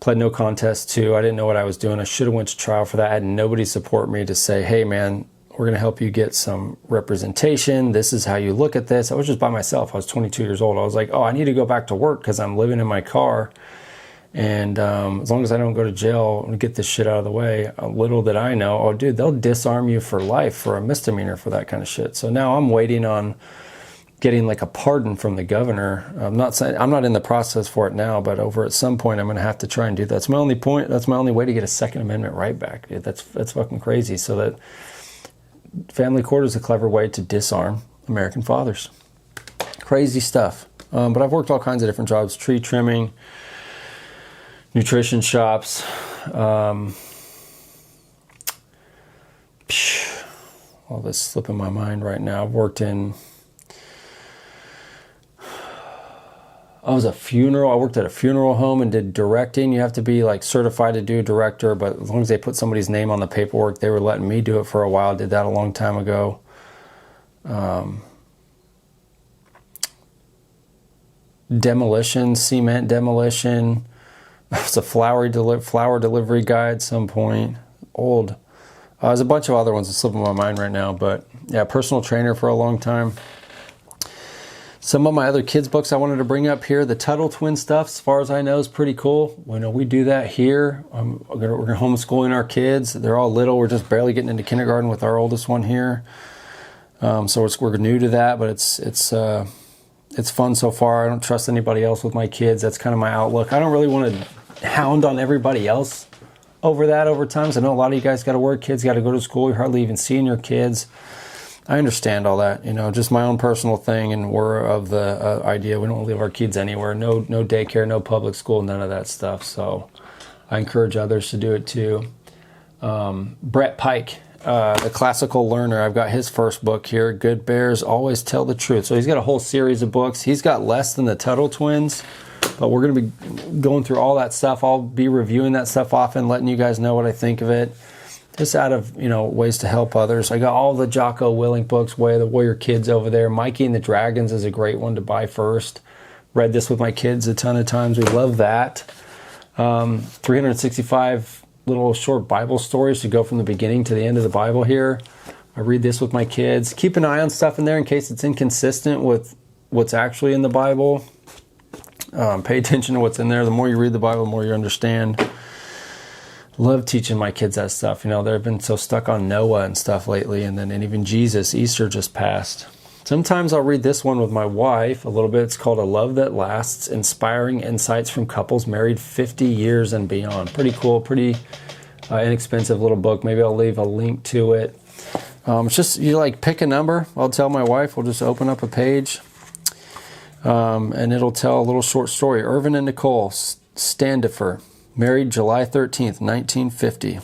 Pled no contest to. I didn't know what I was doing. I should have went to trial for that. I had nobody support me to say, hey man, we're going to help you get some representation. This is how you look at this. I was just by myself. I was 22 years old. I was like, oh, I need to go back to work because I'm living in my car. And as long as I don't go to jail and get this shit out of the way, little did I know, oh dude, they'll disarm you for life for a misdemeanor for that kind of shit. So now I'm waiting on getting like a pardon from the governor. I'm not in the process for it now, but over at some point I'm going to have to try and do that. That's my only point. That's my only way to get a Second Amendment right back. Dude, that's fucking crazy. So that family court is a clever way to disarm American fathers. Crazy stuff. But I've worked all kinds of different jobs: tree trimming, nutrition shops. All this slipping my mind right now. I've worked in. I worked at a funeral home and did directing. You have to be like certified to do a director, but as long as they put somebody's name on the paperwork, they were letting me do it for a while. Did that a long time ago. Demolition, cement demolition. I was a flower delivery guy at some point. Old. There's a bunch of other ones that slip in my mind right now, but yeah, personal trainer for a long time. Some of my other kids' books I wanted to bring up here. The Tuttle twin stuff, as far as I know, is pretty cool. You know, we do that here. We're homeschooling our kids. They're all little. We're just barely getting into kindergarten with our oldest one here. So we're new to that, but it's fun so far. I don't trust anybody else with my kids. That's kind of my outlook. I don't really want to hound on everybody else over times. I know a lot of you guys got to work. Kids got to go to school. You're hardly even seeing your kids. I understand all that, you know, just my own personal thing, and we're of the idea we don't leave our kids anywhere. No daycare, no public school, none of that stuff. So I encourage others to do it too. Brett Pike, the classical learner, I've got his first book here, Good Bears Always Tell the Truth. So he's got a whole series of books. He's got less than the Tuttle twins, but we're going to be going through all that stuff. I'll be reviewing that stuff often, letting you guys know what I think of it. Just out of, you know, ways to help others. I got all the Jocko Willink books, Way of the Warrior Kids over there. Mikey and the Dragons is a great one to buy first. Read this with my kids a ton of times. We love that. 365 little short Bible stories to go from the beginning to the end of the Bible here. I read this with my kids. Keep an eye on stuff in there in case it's inconsistent with what's actually in the Bible. Pay attention to what's in there. The more you read the Bible, the more you understand. Love teaching my kids that stuff. You know, they've been so stuck on Noah and stuff lately, and even Jesus. Easter just passed. Sometimes I'll read this one with my wife a little bit. It's called A Love That Lasts, Inspiring Insights from Couples Married 50 Years and Beyond. Pretty cool, pretty inexpensive little book. Maybe I'll leave a link to it. It's just, you like pick a number. I'll tell my wife, we'll just open up a page, and it'll tell a little short story. Irvin and Nicole Standifer, married July 13th, 1950.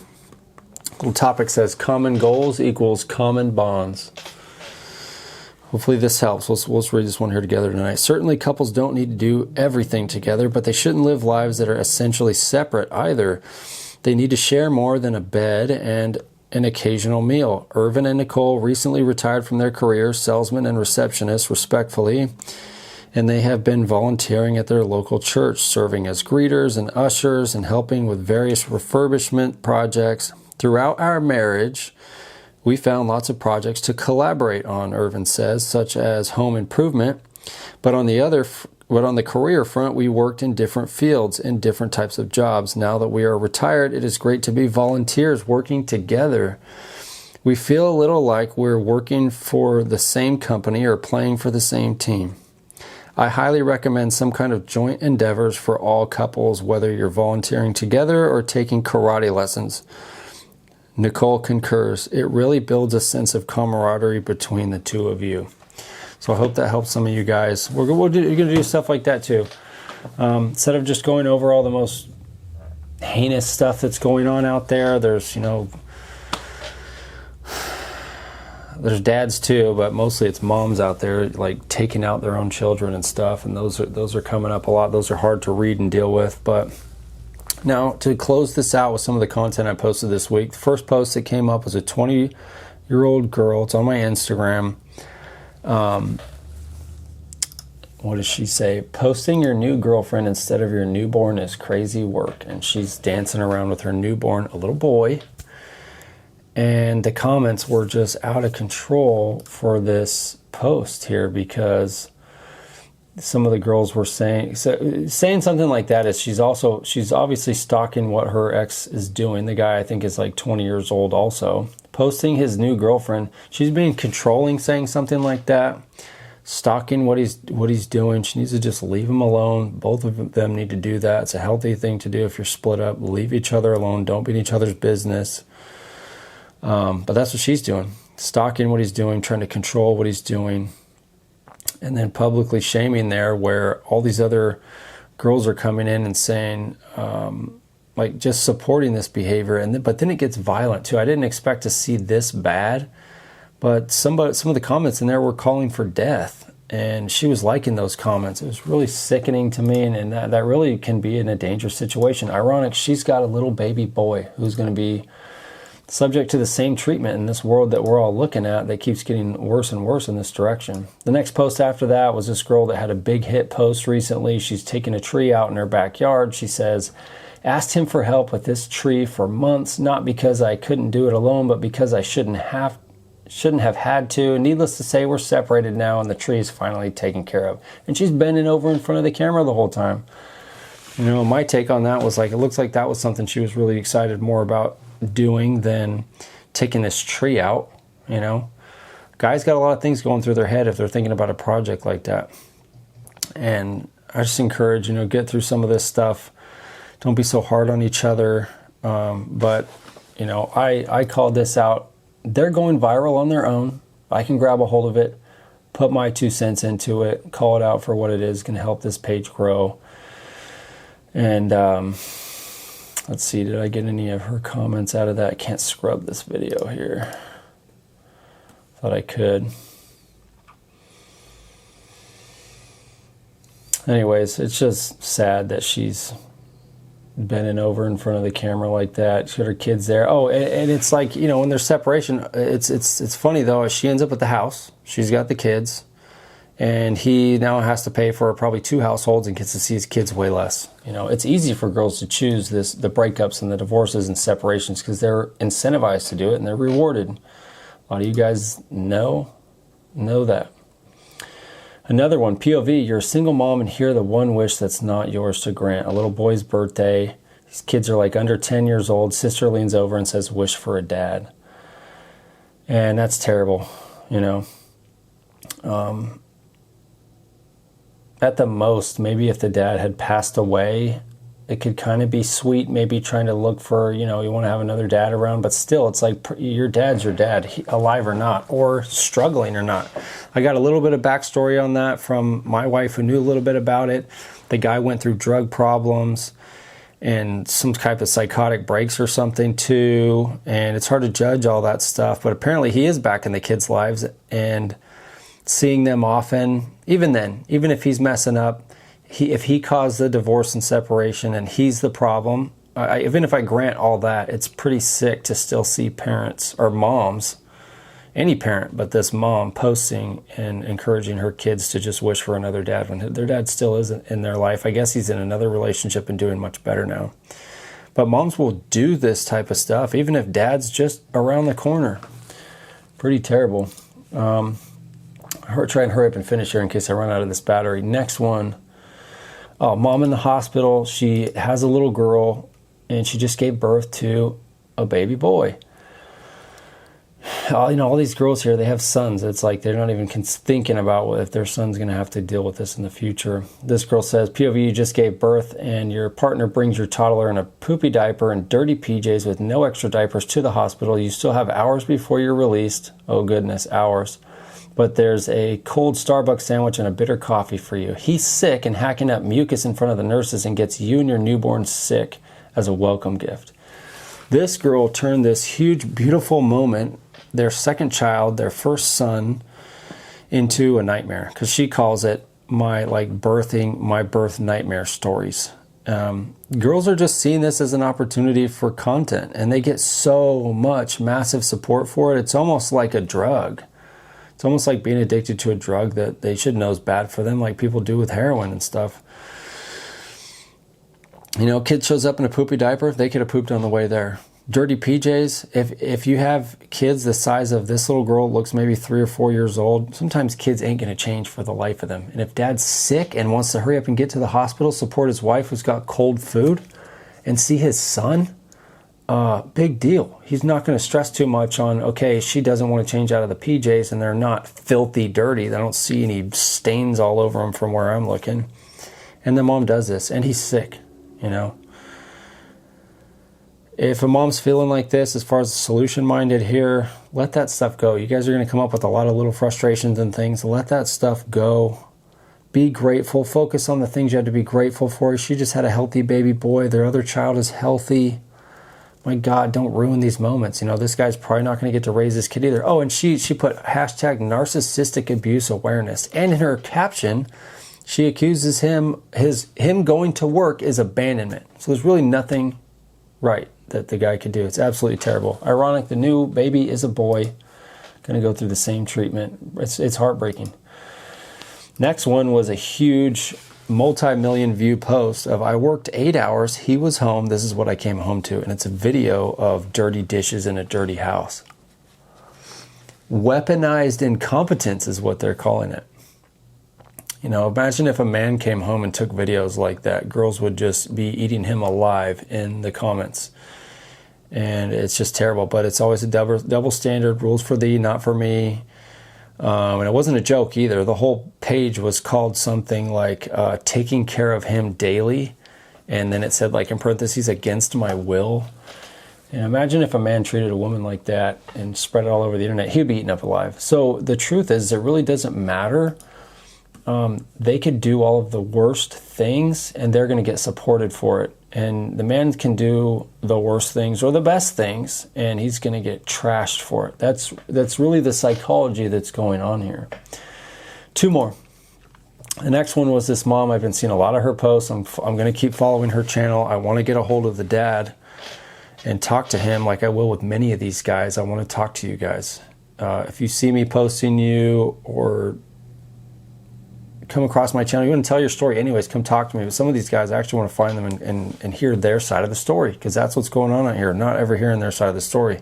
The topic says common goals equals common bonds. Hopefully this helps. Let's read this one here together tonight. Certainly couples don't need to do everything together, but they shouldn't live lives that are essentially separate either. They need to share more than a bed and an occasional meal. Irvin and Nicole recently retired from their careers, salesman and receptionist, respectfully, and they have been volunteering at their local church, serving as greeters and ushers and helping with various refurbishment projects. Throughout our marriage, we found lots of projects to collaborate on, Irvin says, such as home improvement. But on the career front, we worked in different fields, in different types of jobs. Now that we are retired, it is great to be volunteers working together. We feel a little like we're working for the same company or playing for the same team. I highly recommend some kind of joint endeavors for all couples, whether you're volunteering together or taking karate lessons. Nicole concurs. It really builds a sense of camaraderie between the two of you. So I hope that helps some of you guys. You're going to do stuff like that too. Instead of just going over all the most heinous stuff that's going on out there, there's dads too, but mostly it's moms out there like taking out their own children and stuff, and those are coming up a lot. Those are hard to read and deal with. But now, to close this out with some of the content I posted this week, the first post that came up was a 20-year-old girl. It's on my Instagram. What does she say? Posting your new girlfriend instead of your newborn is crazy work. And she's dancing around with her newborn, a little boy. And the comments were just out of control for this post here, because some of the girls were saying something like that is she's obviously stalking what her ex is doing. The guy, I think, is like 20 years old also. Posting his new girlfriend. She's being controlling, saying something like that. Stalking what he's doing. She needs to just leave him alone. Both of them need to do that. It's a healthy thing to do if you're split up. Leave each other alone. Don't be in each other's business. But that's what she's doing. Stalking what he's doing, trying to control what he's doing. And then publicly shaming there, where all these other girls are coming in and saying, like, just supporting this behavior. But then it gets violent too. I didn't expect to see this bad, but some of the comments in there were calling for death, and she was liking those comments. It was really sickening to me, and that really can be in a dangerous situation. Ironic, she's got a little baby boy who's going to be subject to the same treatment in this world that we're all looking at that keeps getting worse and worse in this direction. The next post after that was this girl that had a big hit post recently. She's taking a tree out in her backyard. She says, asked him for help with this tree for months, not because I couldn't do it alone, but because I shouldn't have had to. Needless to say, we're separated now and the tree is finally taken care of. And she's bending over in front of the camera the whole time. You know, my take on that was like, it looks like that was something she was really excited more about doing than taking this tree out. You know, guys got a lot of things going through their head if they're thinking about a project like that. And I just encourage, get through some of this stuff. Don't be so hard on each other. But I called this out. They're going viral on their own. I can grab a hold of it, put my 2 cents into it, call it out for what it is, can help this page grow. And let's see, did I get any of her comments out of that? I can't scrub this video here. Thought I could. Anyways, it's just sad that she's bending over in front of the camera like that. She got her kids there. Oh, and it's like, when there's separation, it's funny though. She ends up at the house. She's got the kids. And he now has to pay for probably 2 households and gets to see his kids way less. It's easy for girls to choose the breakups and the divorces and separations because they're incentivized to do it and they're rewarded. A lot of you guys know that. Another one, POV, you're a single mom and hear the one wish that's not yours to grant. A little boy's birthday. These kids are like under 10 years old. Sister leans over and says, wish for a dad. And that's terrible, At the most, maybe if the dad had passed away, it could kind of be sweet, maybe trying to look for, you want to have another dad around, but still, it's like your dad's your dad, alive or not, or struggling or not. I got a little bit of backstory on that from my wife who knew a little bit about it. The guy went through drug problems and some type of psychotic breaks or something too. And it's hard to judge all that stuff, but apparently he is back in the kids' lives and seeing them often. Even then, even if he's messing up, if he caused the divorce and separation and he's the problem, even if I grant all that, it's pretty sick to still see parents or moms, any parent, but this mom posting and encouraging her kids to just wish for another dad when their dad still isn't in their life. I guess he's in another relationship and doing much better now. But moms will do this type of stuff, even if dad's just around the corner. Pretty terrible. I'll try and hurry up and finish here in case I run out of this battery. Next one. Oh, mom in the hospital. She has a little girl, and she just gave birth to a baby boy. All these girls here, they have sons. It's like they're not even thinking about if their son's going to have to deal with this in the future. This girl says, POV, you just gave birth, and your partner brings your toddler in a poopy diaper and dirty PJs with no extra diapers to the hospital. You still have hours before you're released. Oh, goodness, hours. But there's a cold Starbucks sandwich and a bitter coffee for you. He's sick and hacking up mucus in front of the nurses and gets you and your newborn sick as a welcome gift. This girl turned this huge, beautiful moment, their second child, their first son, into a nightmare, because she calls it my birth nightmare stories. Girls are just seeing this as an opportunity for content, and they get so much massive support for it. It's almost like a drug. It's almost like being addicted to a drug that they should know is bad for them, like people do with heroin and stuff. Kid shows up in a poopy diaper, they could have pooped on the way there. Dirty PJs, if you have kids the size of this little girl, looks maybe 3 or 4 years old, sometimes kids ain't going to change for the life of them. And if dad's sick and wants to hurry up and get to the hospital, support his wife who's got cold food, and see his son, big deal. He's not going to stress too much on, okay, she doesn't want to change out of the PJs and they're not filthy dirty. I don't see any stains all over them from where I'm looking. And the mom does this, and he's sick, If a mom's feeling like this, as far as solution-minded here, let that stuff go. You guys are going to come up with a lot of little frustrations and things. Let that stuff go. Be grateful. Focus on the things you have to be grateful for. She just had a healthy baby boy. Their other child is healthy. My God, don't ruin these moments. This guy's probably not going to get to raise this kid either. Oh, and she put hashtag narcissistic abuse awareness. And in her caption, she accuses him going to work is abandonment. So there's really nothing right that the guy could do. It's absolutely terrible. Ironic, the new baby is a boy. Going to go through the same treatment. It's heartbreaking. Next one was a huge multi-million view post of I worked 8 hours, he was home, this is what I came home to. And it's a video of dirty dishes in a dirty house. Weaponized incompetence is what they're calling it. Imagine if a man came home and took videos like that. Girls would just be eating him alive in the comments. And it's just terrible. But it's always a double standard. Rules for thee, not for me. And it wasn't a joke either. The whole page was called something like taking care of him daily. And then it said, like, in parentheses, against my will. And imagine if a man treated a woman like that and spread it all over the internet. He'd be eaten up alive. So the truth is, it really doesn't matter. They could do all of the worst things and they're going to get supported for it. And the man can do the worst things or the best things and he's going to get trashed for it. That's really the psychology that's going on here. 2 more. The next one was this mom. I've been seeing a lot of her posts. I'm going to keep following her channel. I want to get a hold of the dad and talk to him like I will with many of these guys. I want to talk to you guys. If you see me posting you or come across my channel, you want to tell your story anyways, come talk to me. But some of these guys, I actually want to find them and hear their side of the story, because that's what's going on out here. Not ever hearing their side of the story.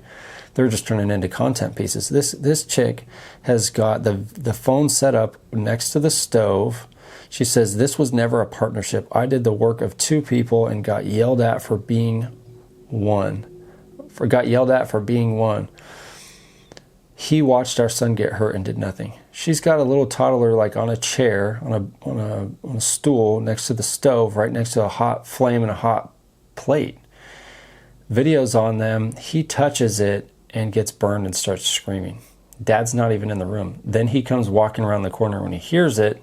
They're just turning into content pieces. This chick has got the phone set up next to the stove. She says, this was never a partnership. I did the work of 2 people and got yelled at for being one. He watched our son get hurt and did nothing. She's got a little toddler like on a chair, on a stool next to the stove, right next to a hot flame and a hot plate. Videos on them. He touches it and gets burned and starts screaming. Dad's not even in the room. Then he comes walking around the corner when he hears it,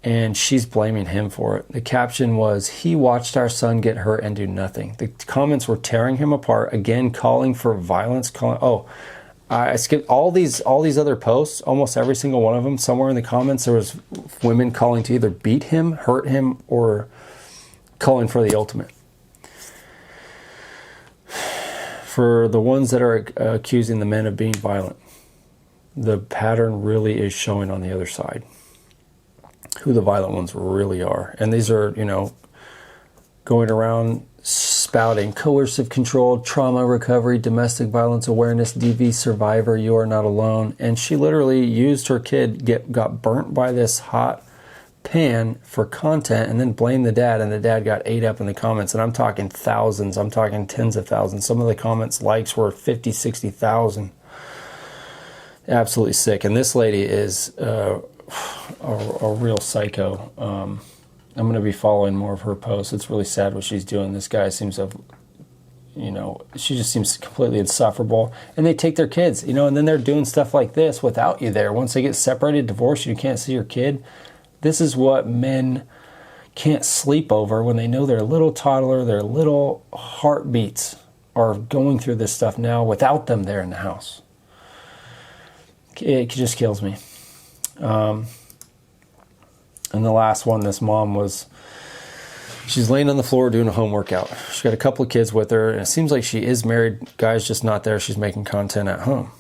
and she's blaming him for it. The caption was, "He watched our son get hurt and do nothing." The comments were tearing him apart, again calling for violence. I skipped all these other posts, almost every single one of them. Somewhere in the comments there was women calling to either beat him, hurt him, or calling for the ultimate. For the ones that are accusing the men of being violent, the pattern really is showing on the other side who the violent ones really are. And these are, going around spouting coercive control, trauma recovery, domestic violence awareness, DV survivor, you are not alone. And she literally used her kid, got burnt by this hot pan for content, and then blamed the dad, and the dad got ate up in the comments. And I'm talking thousands, I'm talking tens of thousands. Some of the comments likes were 50, 60,000. Absolutely sick. And this lady is a real psycho. I'm going to be following more of her posts. It's really sad what she's doing. This guy seems to, she just seems completely insufferable. And they take their kids, and then they're doing stuff like this without you there. Once they get separated, divorced, you can't see your kid. This is what men can't sleep over when they know their little toddler, their little heartbeats are going through this stuff now without them there in the house. It just kills me. And the last one, this mom she's laying on the floor doing a home workout. She's got a couple of kids with her, and it seems like she is married. Guy's just not there. She's making content at home,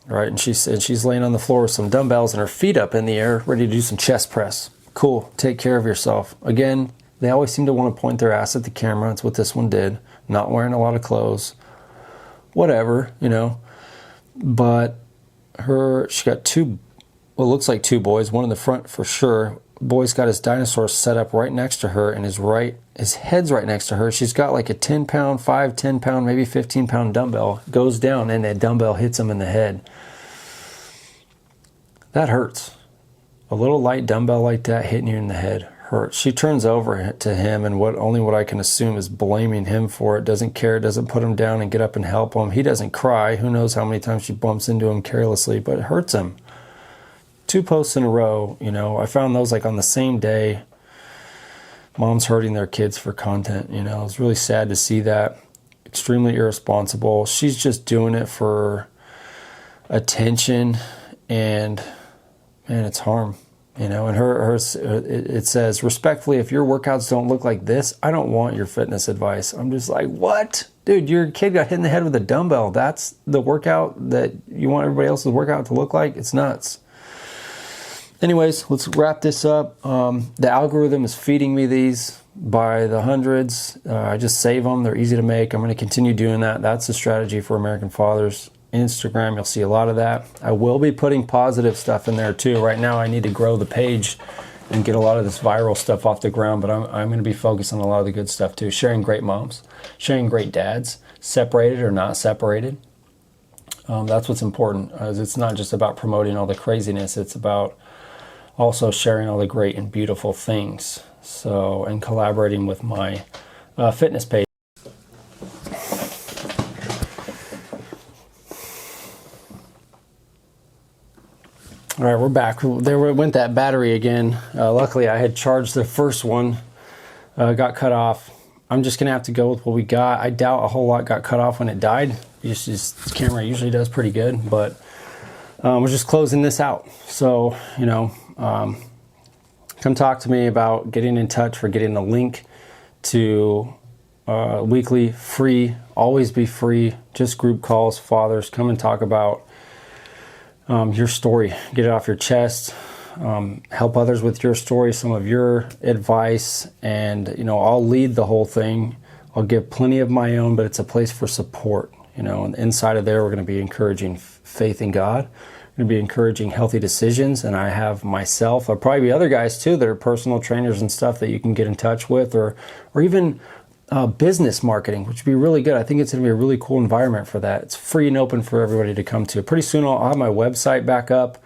right? And she's laying on the floor with some dumbbells and her feet up in the air, ready to do some chest press. Cool. Take care of yourself. Again, they always seem to want to point their ass at the camera. That's what this one did. Not wearing a lot of clothes. Whatever, But she got what looks like two boys, one in the front for sure. Boy's got his dinosaur set up right next to her, and his head's right next to her. She's got like a 10-pound, 10-pound, maybe 15-pound dumbbell. Goes down, and that dumbbell hits him in the head. That hurts. A little light dumbbell like that hitting you in the head hurts. She turns over to him, and only what I can assume is blaming him for it. Doesn't care, doesn't put him down and get up and help him. He doesn't cry. Who knows how many times she bumps into him carelessly, but it hurts him. 2 posts in a row, I found those like on the same day. Moms hurting their kids for content, It was really sad to see that. Extremely irresponsible. She's just doing it for attention, and man, it's harm, And it says, respectfully, if your workouts don't look like this, I don't want your fitness advice. I'm just like, what? Dude, your kid got hit in the head with a dumbbell. That's the workout that you want everybody else's workout to look like? It's nuts. Anyways, let's wrap this up. The algorithm is feeding me these by the hundreds. I just save them. They're easy to make. I'm going to continue doing that. That's the strategy for American Fathers. Instagram, you'll see a lot of that. I will be putting positive stuff in there too. Right now, I need to grow the page and get a lot of this viral stuff off the ground, but I'm going to be focused on a lot of the good stuff too. Sharing great moms, sharing great dads, separated or not separated. That's what's important. It's not just about promoting all the craziness. It's about also sharing all the great and beautiful things. So, and collaborating with my fitness page. All right, we're back. There went that battery again. Luckily, I had charged the first one. Got cut off. I'm just going to have to go with what we got. I doubt a whole lot got cut off when it died. This camera usually does pretty good, but we're just closing this out. So, come talk to me about getting in touch for getting a link to weekly free, always be free, just group calls, fathers. Come and talk about your story, get it off your chest, help others with your story, some of your advice, and I'll lead the whole thing. I'll give plenty of my own, but it's a place for support. And inside of there, we're going to be encouraging faith in God. We're going to be encouraging healthy decisions, and I have myself. There'll probably be other guys too that are personal trainers and stuff that you can get in touch with, or even business marketing, which would be really good. I think it's going to be a really cool environment for that. It's free and open for everybody to come to. Pretty soon I'll have my website back up,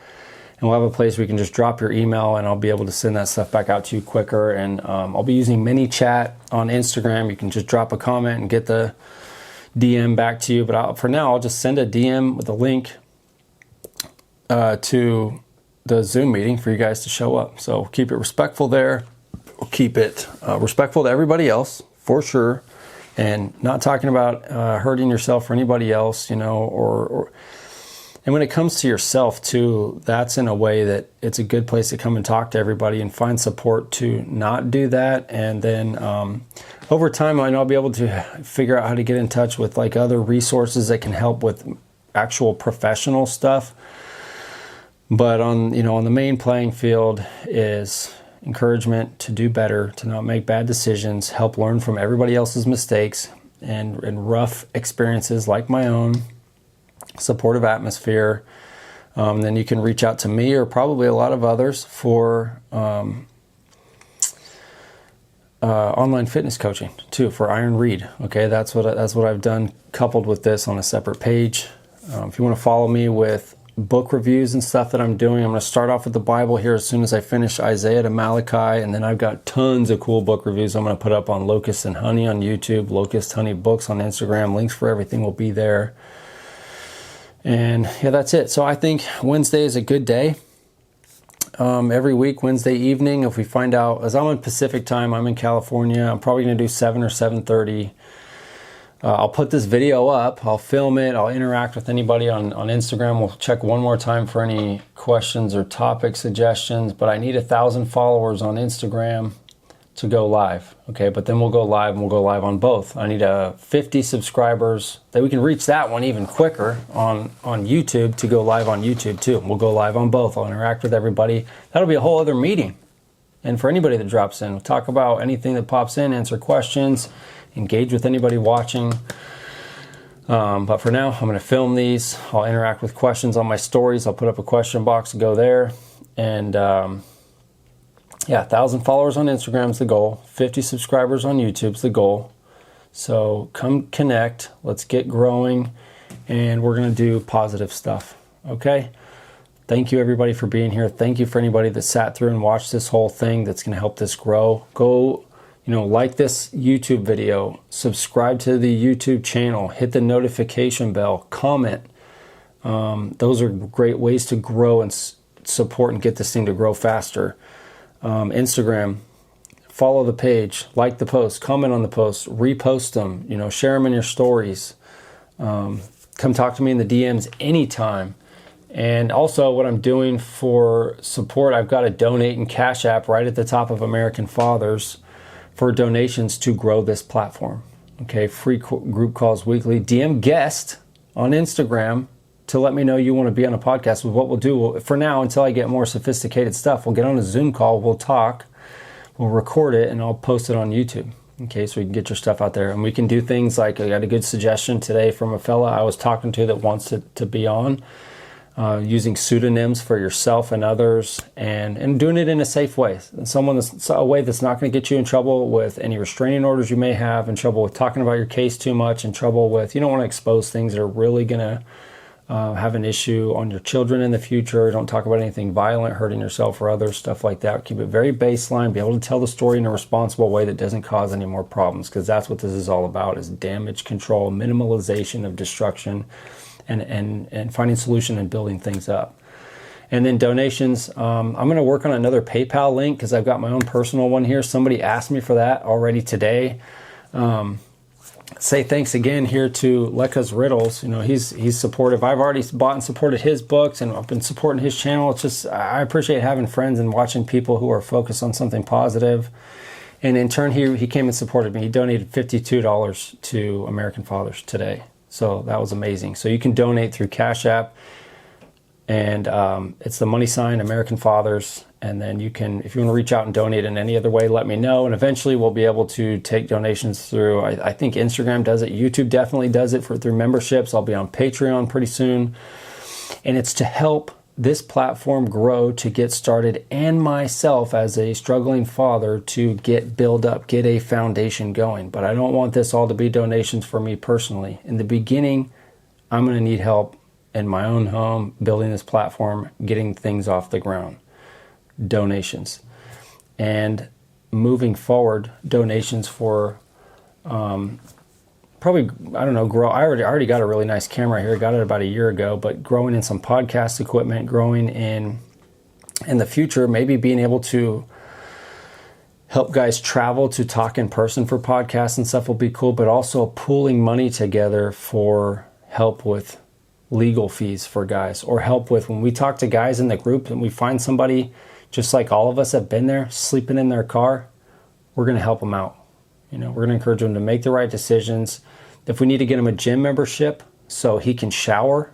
and we'll have a place where you can just drop your email, and I'll be able to send that stuff back out to you quicker. And I'll be using ManyChat on Instagram. You can just drop a comment and get the DM back to you. But for now, I'll just send a DM with a link to the Zoom meeting for you guys to show up. So keep it respectful there. Keep it respectful to everybody else, for sure. And not talking about hurting yourself or anybody else, or and when it comes to yourself too, that's in a way that it's a good place to come and talk to everybody and find support to not do that. And then over time, I know I'll be able to figure out how to get in touch with like other resources that can help with actual professional stuff. But on the main playing field is encouragement to do better, to not make bad decisions, help learn from everybody else's mistakes and rough experiences like my own. Supportive atmosphere. Then you can reach out to me or probably a lot of others for online fitness coaching too, for Iron Reed. Okay, that's what I've done, coupled with this on a separate page. If you want to follow me with book reviews and stuff that I'm doing, I'm going to start off with the Bible here as soon as I finish Isaiah to Malachi, and then I've got tons of cool book reviews I'm going to put up on Locust and Honey on YouTube, Locust Honey Books on Instagram. Links for everything will be there. And yeah, that's it. So I think Wednesday is a good day. Every week, Wednesday evening, if we find out, as I'm in Pacific time, I'm in California, I'm probably going to do 7 or 7:30. I'll put this video up, I'll film it, I'll interact with anybody on Instagram. We'll check one more time for any questions or topic suggestions, but I need 1,000 followers on Instagram to go live. Okay, but then we'll go live, and we'll go live on both. I need 50 subscribers, that we can reach that one even quicker on YouTube, to go live on YouTube too. We'll go live on both. I'll interact with everybody. That'll be a whole other meeting. And for anybody that drops in, we'll talk about anything that pops in, answer questions, engage with anybody watching. But for now, I'm going to film these. I'll interact with questions on my stories. I'll put up a question box to go there. And 1,000 followers on Instagram is the goal. 50 subscribers on YouTube is the goal. So come connect. Let's get growing. And we're going to do positive stuff. Okay? Thank you, everybody, for being here. Thank you for anybody that sat through and watched this whole thing that's going to help this grow. Go, like this YouTube video. Subscribe to the YouTube channel. Hit the notification bell. Comment. Those are great ways to grow and support and get this thing to grow faster. Instagram, follow the page, like the post, comment on the post, repost them, share them in your stories. Come talk to me in the DMs anytime. And also what I'm doing for support, I've got a donate and Cash App right at the top of American Fathers for donations to grow this platform. Okay, free group calls weekly. DM guest on Instagram to let me know you want to be on a podcast. With what we'll do, for now, until I get more sophisticated stuff, we'll get on a Zoom call, we'll talk, we'll record it, and I'll post it on YouTube. Okay, so we can get your stuff out there. And we can do things like, I got a good suggestion today from a fella I was talking to that wants to be on, using pseudonyms for yourself and others, and doing it in a safe way. A way that's not going to get you in trouble with any restraining orders you may have, in trouble with talking about your case too much, in trouble with, you don't want to expose things that are really going to have an issue on your children in the future. Don't talk about anything violent, hurting yourself or others, stuff like that. Keep it very baseline. Be able to tell the story in a responsible way that doesn't cause any more problems, because that's what this is all about, is damage control, minimalization of destruction, and finding solution and building things up. And then donations. I'm going to work on another PayPal link, because I've got my own personal one here. Somebody asked me for that already today. Say thanks again here to Lekka's Riddles. He's supportive. I've already bought and supported his books, and I've been supporting his channel. It's just, I appreciate having friends and watching people who are focused on something positive. And in turn, he came and supported me. He donated $52 to American Fathers today. So that was amazing. So you can donate through Cash App, and it's the money sign American Fathers. And then you can, if you want to reach out and donate in any other way, let me know. And eventually we'll be able to take donations through, I think Instagram does it. YouTube definitely does it through memberships. I'll be on Patreon pretty soon. And it's to help this platform grow, to get started, and myself as a struggling father to build up, get a foundation going. But I don't want this all to be donations for me personally. In the beginning, I'm going to need help in my own home, building this platform, getting things off the ground. Donations. And moving forward, donations for probably, I don't know, grow. I already got a really nice camera here. Got it about a year ago, but growing in some podcast equipment, growing in in the future, maybe being able to help guys travel to talk in person for podcasts and stuff will be cool, but also pooling money together for help with legal fees for guys, or help with when we talk to guys in the group and we find somebody just like all of us have been there, sleeping in their car, we're going to help them out. We're going to encourage them to make the right decisions. If we need to get him a gym membership so he can shower,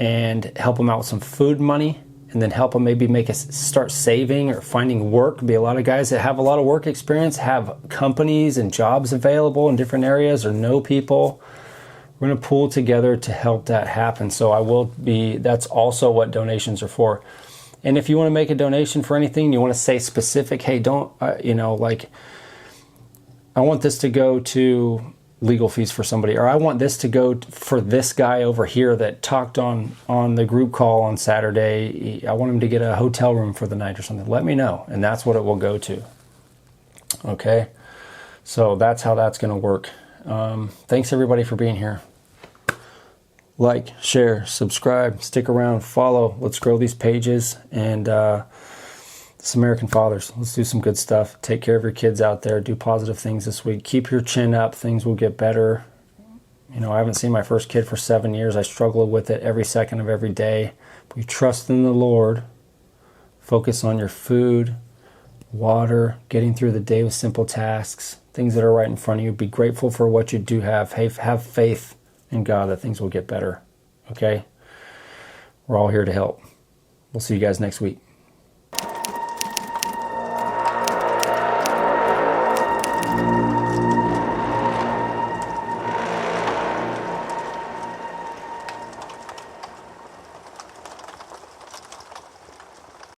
and help him out with some food money, and then help them maybe start saving or finding work. Be a lot of guys that have a lot of work experience, have companies and jobs available in different areas, or know people. We're going to pool together to help that happen. So that's also what donations are for. And if you want to make a donation for anything, you want to say specific, hey, I want this to go to legal fees for somebody, or I want this to go for this guy over here that talked on the group call on Saturday. I want him to get a hotel room for the night or something. Let me know, and that's what it will go to. Okay, so that's how that's going to work. Thanks everybody for being here. Like, share, subscribe, stick around, follow. Let's grow these pages, and Samaritan Fathers. Let's do some good stuff. Take care of your kids out there. Do positive things this week. Keep your chin up. Things will get better. I haven't seen my first kid for 7 years. I struggle with it every second of every day. But you trust in the Lord. Focus on your food, water, getting through the day with simple tasks, things that are right in front of you. Be grateful for what you do have. Have faith in God that things will get better. Okay? We're all here to help. We'll see you guys next week.